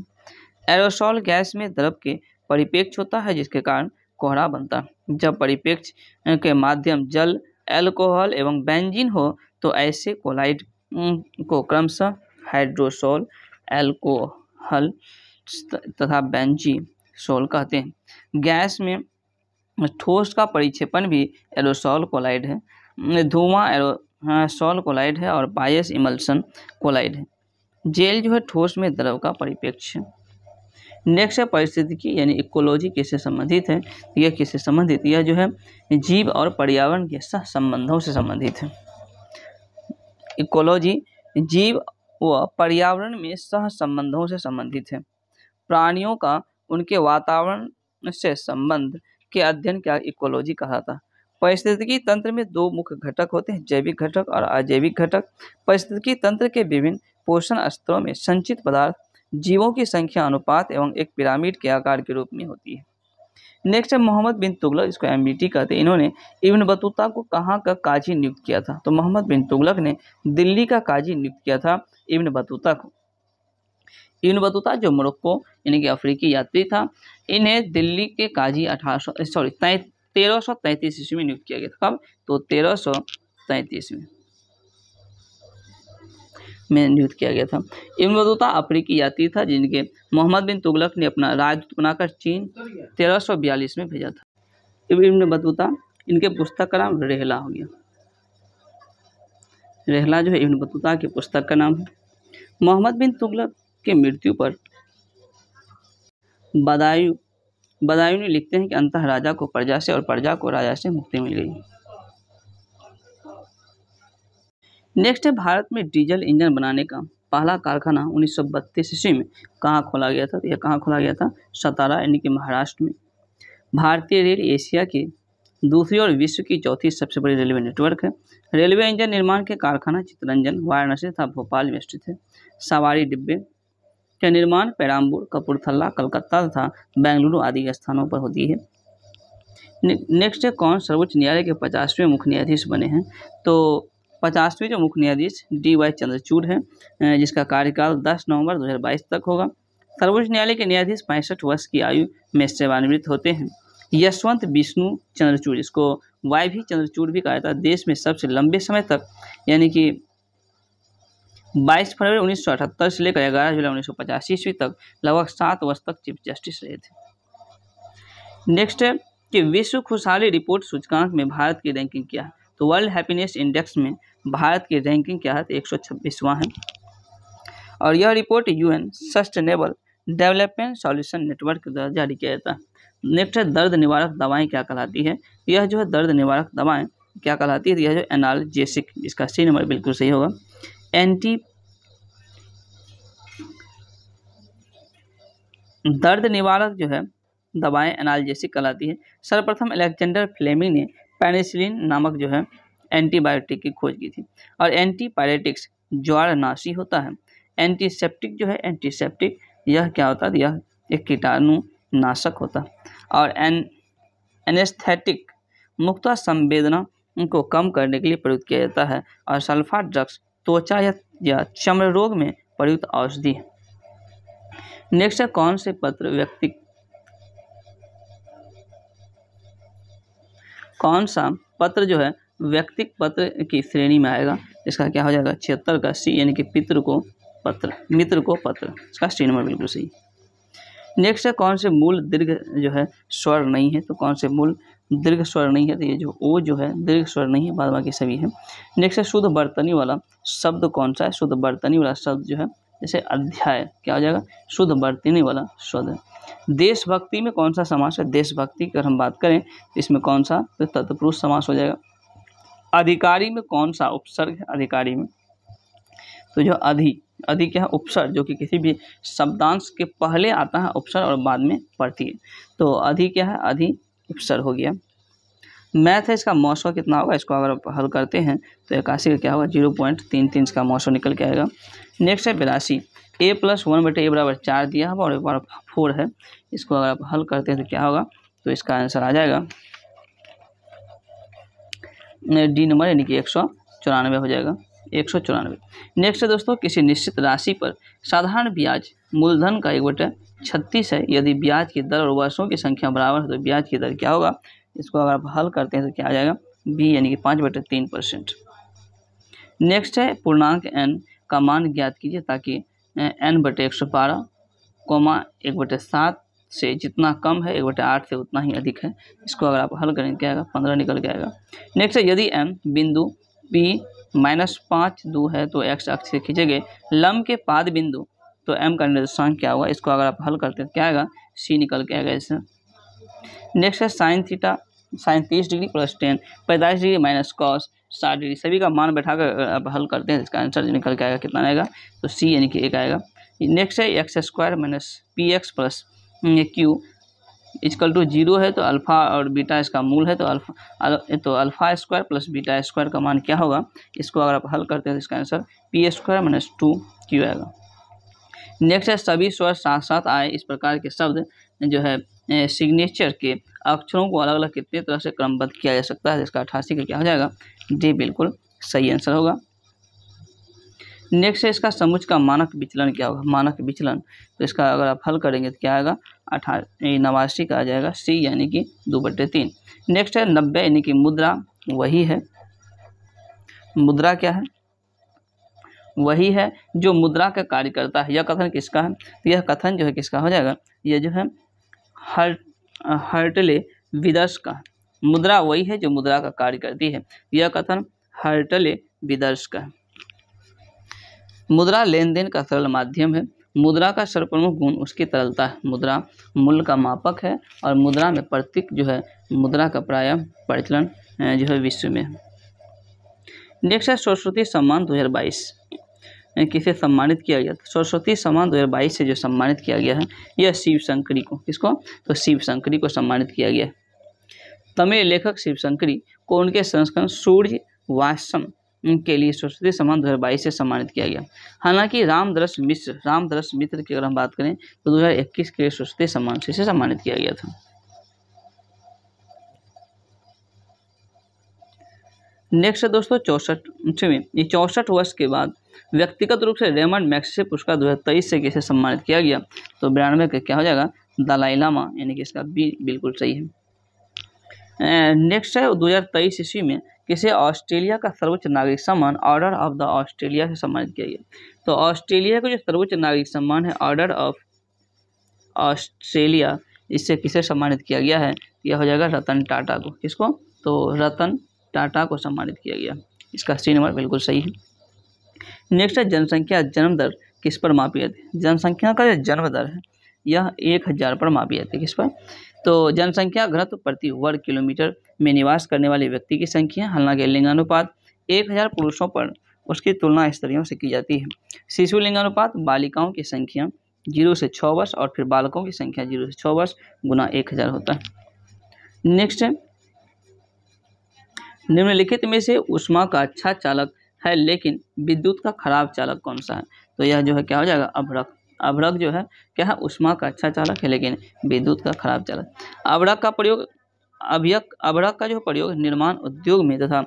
एरोसॉल गैस में द्रव के परिपेक्ष होता है, जिसके कारण कोहरा बनता है। जब परिपेक्ष के माध्यम जल, एल्कोहल एवं बेंजीन हो तो ऐसे कोलाइड को क्रमशः हाइड्रोसोल, एल्कोहल तथा बेंजीसोल कहते हैं। गैस में ठोस का परिक्षेपण भी एरोसॉल कोलाइड है। धुआं एरोसॉल कोलाइड है और बायस इमल्सन कोलाइड है। जेल जो है ठोस में द्रव का परिपेक्ष है। नेक्स्ट है, पारिस्थितिकी यानी इकोलॉजी किससे संबंधित है? यह किससे संबंधित? यह जो है जीव और पर्यावरण के सह संबंधों से संबंधित है। इकोलॉजी जीव व पर्यावरण में सह संबंधों से संबंधित है। प्राणियों का उनके वातावरण से संबंध के अध्ययन क्या इकोलॉजी कहलाता है। पारिस्थितिकी तंत्र में 2 मुख्य घटक होते हैं, जैविक घटक और अजैविक घटक। पारिस्थितिकी तंत्र के विभिन्न पोषण स्तरों में संचित पदार्थ जीवों की संख्या अनुपात एवं एक पिरामिड के आकार के रूप में होती है। नेक्स्ट है, मोहम्मद बिन तुगलक, इसको MBT कहते हैं। इन्होंने इब्न बतूता को कहाँ का काजी नियुक्त किया था? तो मोहम्मद बिन तुगलक ने दिल्ली का काजी नियुक्त किया था इब्न बतूता को। इब्न बतूता जो मोरक्को यानी कि अफ्रीकी यात्री था, इन्हें दिल्ली के काजी 1333 ईस्वी में नियुक्त किया गया था। कब? तो 1333 में नियुक्त किया गया था। इब्न बतूता अफ्रीकी यात्री था जिनके मोहम्मद बिन तुगलक ने अपना राजदूत बनाकर चीन 1342 में भेजा था। इब्न बतूता, इनके पुस्तक का नाम रेहला हो गया। रेहला जो है इब्न बतूता की पुस्तक का नाम है। मोहम्मद बिन तुगलक की मृत्यु पर बदायूं लिखते हैं कि अंततः राजा को प्रजा से और प्रजा को राजा से मुक्ति मिल गई। नेक्स्ट है, भारत में डीजल इंजन बनाने का पहला कारखाना 1932 ईस्वी में कहाँ खोला गया था? तो यह कहाँ खोला गया था? सतारा यानी कि महाराष्ट्र में। भारतीय रेल एशिया की दूसरी और विश्व की चौथी सबसे बड़ी रेलवे नेटवर्क है। रेलवे इंजन निर्माण के कारखाना चित्तरंजन, वाराणसी तथा भोपाल में स्थित है। सवारी डिब्बे का निर्माण पेराम्बूर, कपूरथला, कलकत्ता तथा बेंगलुरु आदि स्थानों पर होती है। नेक्स्ट है कौन सर्वोच्च न्यायालय के 50वें मुख्य न्यायाधीश बने हैं। तो 50वें जो मुख्य न्यायाधीश DY चंद्रचूड़ है, जिसका कार्यकाल 10 नवंबर 2022 तक होगा। सर्वोच्च न्यायालय के न्यायाधीश 65 वर्ष की आयु में सेवानिवृत्त होते हैं। यशवंत विष्णु चंद्रचूड़, इसको YV चंद्रचूड़ भी कहा जाता है, देश में सबसे लंबे समय तक यानी कि 22 फरवरी 1978 से लेकर 11 जुलाई 1985 ईस्वी तक लगभग 7 वर्ष तक चीफ जस्टिस रहे थे। नेक्स्ट है कि विश्व खुशहाली रिपोर्ट सूचकांक में भारत की रैंकिंग क्या है। तो वर्ल्ड हैप्पीनेस इंडेक्स में भारत की रैंकिंग क्या है, तो 126वां है। और यह report UN sustainable development solution network के द्वारा जारी किया जाता है। नेक्स्ट है दर्द निवारक दवाएं क्या कहलाती है। यह जो है दर्द निवारक दवाएं क्या कहलाती है, यह जो एनाल्जेसिक, इसका C नंबर बिल्कुल सही होगा। दर्द निवारक जो है दवाएं एनाल्जेसिक कहलाती है। सर्वप्रथम अलेक्जेंडर फ्लेमिंग ने पेनिसिलिन नामक जो है एंटीबायोटिक की खोज की थी। और एंटीपायरेटिक्स ज्वारनाशी होता है। एंटीसेप्टिक जो है एंटीसेप्टिक, यह क्या होता है, यह एक कीटाणु नाशक होता है। और एनेस्थेटिक मुक्ता संवेदना को कम करने के लिए प्रयुक्त किया जाता है। और सल्फा ड्रग्स त्वचा या चर्म रोग में प्रयुक्त औषधि है। नेक्स्ट है कौन से पत्र व्यक्ति, कौन सा पत्र जो है व्यक्तिक पत्र की श्रेणी में आएगा, इसका क्या हो जाएगा 76 का C यानी कि पितृ को पत्र, मित्र को पत्र, इसका C नंबर बिल्कुल सही। नेक्स्ट है कौन से मूल दीर्घ जो है स्वर नहीं है। तो कौन से मूल दीर्घ स्वर नहीं है, तो ये जो O जो है दीर्घ स्वर नहीं है, बाद बाकी सभी है। नेक्स्ट है शुद्ध वर्तनी वाला शब्द कौन सा है। शुद्ध वर्तनी वाला शब्द जो है जैसे अध्याय, क्या हो जाएगा शुद्ध वर्तनी वाला शब्द है। देशभक्ति में कौन सा समास है। देशभक्ति की अगर हम बात करें तो इसमें कौन सा, तो तत्पुरुष समास हो जाएगा। अधिकारी में कौन सा उपसर्ग है। अधिकारी में तो जो अधि क्या है उपसर्ग, जो कि किसी भी शब्दांश के पहले आता है उपसर्ग और बाद में पड़ती है। तो अधि क्या है, अधि उपसर्ग हो गया। मैथ है, इसका मौसम कितना होगा, इसको अगर आप हल करते हैं तो 81 का क्या होगा 0.33 इसका मौसम निकल के आएगा। नेक्स्ट है 82, A + 1/A बराबर 4 दिया है और 4 है। इसको अगर आप हल करते हैं तो क्या होगा, तो इसका आंसर आ जाएगा D नंबर यानी कि 194 हो जाएगा, 194। नेक्स्ट है दोस्तों, किसी निश्चित राशि पर साधारण ब्याज मूलधन का 1/36 है। यदि ब्याज की दर और वर्षों की संख्या बराबर है तो ब्याज की दर क्या होगा। इसको अगर आप हल करते हैं तो क्या आ जाएगा B यानी कि 5/3%। नेक्स्ट है पूर्णांक n का मान ज्ञात कीजिए ताकि n/112, 1/7 से जितना कम है 1/8 से उतना ही अधिक है। इसको अगर आप हल करेंगे क्या आएगा 15 निकल के आएगा। नेक्स्ट है यदि m बिंदु P -5 2 है तो x अक्ष से खींचे गए लंब के पाद बिंदु तो m का निर्देशांक क्या होगा। इसको अगर आप हल करते हैं क्या आएगा C निकल के आएगा इससे। नेक्स्ट है sine theta, sine 30 degree + 10 45 degree - cos 60 degree, सभी का मान बैठाकर आप हल करते हैं इसका आंसर निकल के आएगा कितना आएगा, तो C यानी कि 1 आएगा। नेक्स्ट है x² - px + q = 0 है तो अल्फा और बीटा इसका मूल है तो अल्फा² + बीटा² का मान क्या होगा। इसको अगर आप हल करते हैं तो इसका आंसर p² - 2q आएगा। नेक्स्ट है सभी स्वर साथ साथ आए इस प्रकार के शब्द जो है सिग्नेचर के अक्षरों को अलग अलग कितने तरह से क्रमबद्ध किया जा सकता है। इसका 88 का क्या हो जाएगा D बिल्कुल सही आंसर होगा। नेक्स्ट है इसका समुच्चय का मानक विचलन क्या होगा। मानक विचलन तो इसका अगर आप हल करेंगे तो क्या आएगा 89 का आ जाएगा C यानी कि 2/3। नेक्स्ट है 90 यानी कि मुद्रा वही है। मुद्रा क्या है, वही है जो मुद्रा का कार्य करता है। यह कथन किसका है, तो यह कथन जो है किसका हो जाएगा, यह जो है हर्टले विदर्श का। मुद्रा वही है जो मुद्रा का कार्य करती है। यह कथन हर्टले विदर्श का है। मुद्रा लेन देन का सरल माध्यम है। मुद्रा का सर्वप्रमुख गुण उसकी तरलता है। मुद्रा मूल्य का मापक है और मुद्रा में प्रतीक जो है मुद्रा का प्राय प्रचलन जो है विश्व में है। नेक्स्ट है सरस्वती सम्मान 2022 किसे सम्मानित किया गया। सरस्वती सम्मान 2022 से जो सम्मानित किया गया है यह शिव शंकरी को, किसको, तो शिव शंकरी को सम्मानित किया गया है। तमिल लेखक शिव शंकरी को उनके संस्करण सूर्य वाष्यम के लिए सरस्वती सम्मान 2022 से सम्मानित किया गया। हालांकि रामदरस मित्र की अगर हम बात करें तो 2021 के लिए सरस्वती सम्मान से इसे सम्मानित किया गया था। नेक्स्ट है दोस्तों 64 वर्ष के बाद व्यक्तिगत रूप से रेमंड मैग्सेसे पुरस्कार 2023 से किसे सम्मानित किया गया, तो 92 का क्या हो जाएगा, दलाई लामा, यानी कि इसका बी बिल्कुल सही है। नेक्स्ट है 2023 ईस्वी में किसे ऑस्ट्रेलिया का सर्वोच्च नागरिक सम्मान ऑर्डर ऑफ द ऑस्ट्रेलिया से सम्मानित किया गया। तो ऑस्ट्रेलिया का जो सर्वोच्च नागरिक सम्मान है ऑर्डर ऑफ ऑस्ट्रेलिया, इससे किसे सम्मानित किया गया है, यह हो जाएगा रतन टाटा को। किसको, तो रतन टाटा को सम्मानित किया गया। इसका सी नंबर बिल्कुल सही है। नेक्स्ट है जनसंख्या जन्म दर किस पर मापी जाती है। जनसंख्या का जो जन्म दर है यह 1000 पर मापी जाती है। किस पर, तो जनसंख्या घनत्व प्रति वर्ग किलोमीटर में निवास करने वाले व्यक्ति की संख्या। हालांकि लिंगानुपात 1000 पुरुषों पर उसकी तुलना स्त्रियों से की जाती है। शिशु लिंगानुपात बालिकाओं की संख्या 0 से 6 वर्ष और फिर बालकों की संख्या 0 से 6 वर्ष गुना 1000 होता है। नेक्स्ट है निम्नलिखित में से ऊष्मा का अच्छा चालक है लेकिन विद्युत का खराब चालक कौन सा है, तो यह जो है क्या हो जाएगा, अभ्रक। अभ्रक जो है क्या है, ऊष्मा का अच्छा चालक है लेकिन विद्युत का खराब चालक। अभ्रक का प्रयोग अभ्रक का जो प्रयोग निर्माण उद्योग में तथा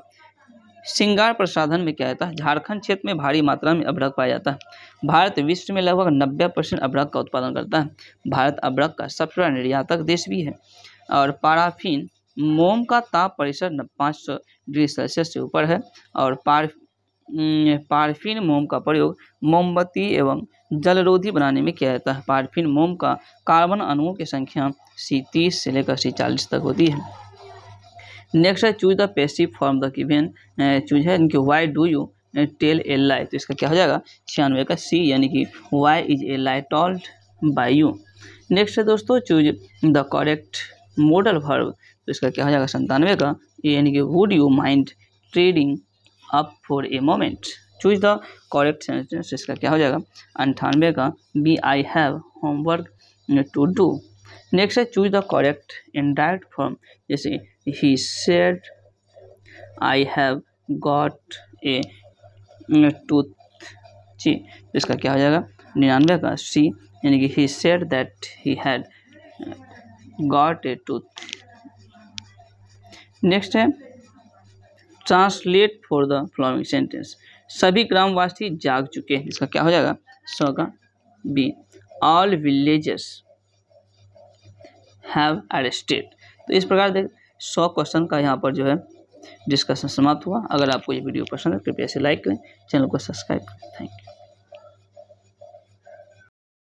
श्रृंगार प्रसाधन में किया जाता है। झारखंड क्षेत्र में भारी मात्रा में अभ्रक पाया जाता है। भारत विश्व में लगभग 90% अभ्रक का उत्पादन करता है। भारत अभ्रक का सबसे बड़ा निर्यातक देश भी है। और पाराफिन मोम का ताप परिसर 500 डिग्री सेल्सियस से ऊपर है। और पारफिन मोम का प्रयोग मोमबत्ती एवं जलरोधी बनाने में किया जाता है। पारफिन मोम का कार्बन अणुओं की संख्या C30 से लेकर C40 तक होती है। नेक्स्ट है choose the passive form the given choose है इनकी why do you tell a lie, तो इसका क्या हो जाएगा 96 का सी, यानी कि why is a lie told by you. Next है दोस्तों choose the correct modal verb, तो इसका क्या हो जाएगा 97 का ए, यानी कि would you mind trading up for a moment. Choose the correct sentence, इसका क्या हो जाएगा 98 का B, I have homework to do. Next है choose the correct indirect form, जैसे he said I have got a toothache, इसका क्या हो जाएगा 99 का सी, यानी कि he said that he had got a tooth. Next है translate for the following sentence, सभी ग्रामवासी जाग चुके हैं, इसका क्या हो जाएगा 100 का B, all villages have arrested. तो इस प्रकार देख 100 क्वेश्चन का यहाँ पर जो है डिस्कशन समाप्त हुआ। अगर आपको ये वीडियो पसंद है कृपया इसे लाइक करें, चैनल को सब्सक्राइब करें। Thank you.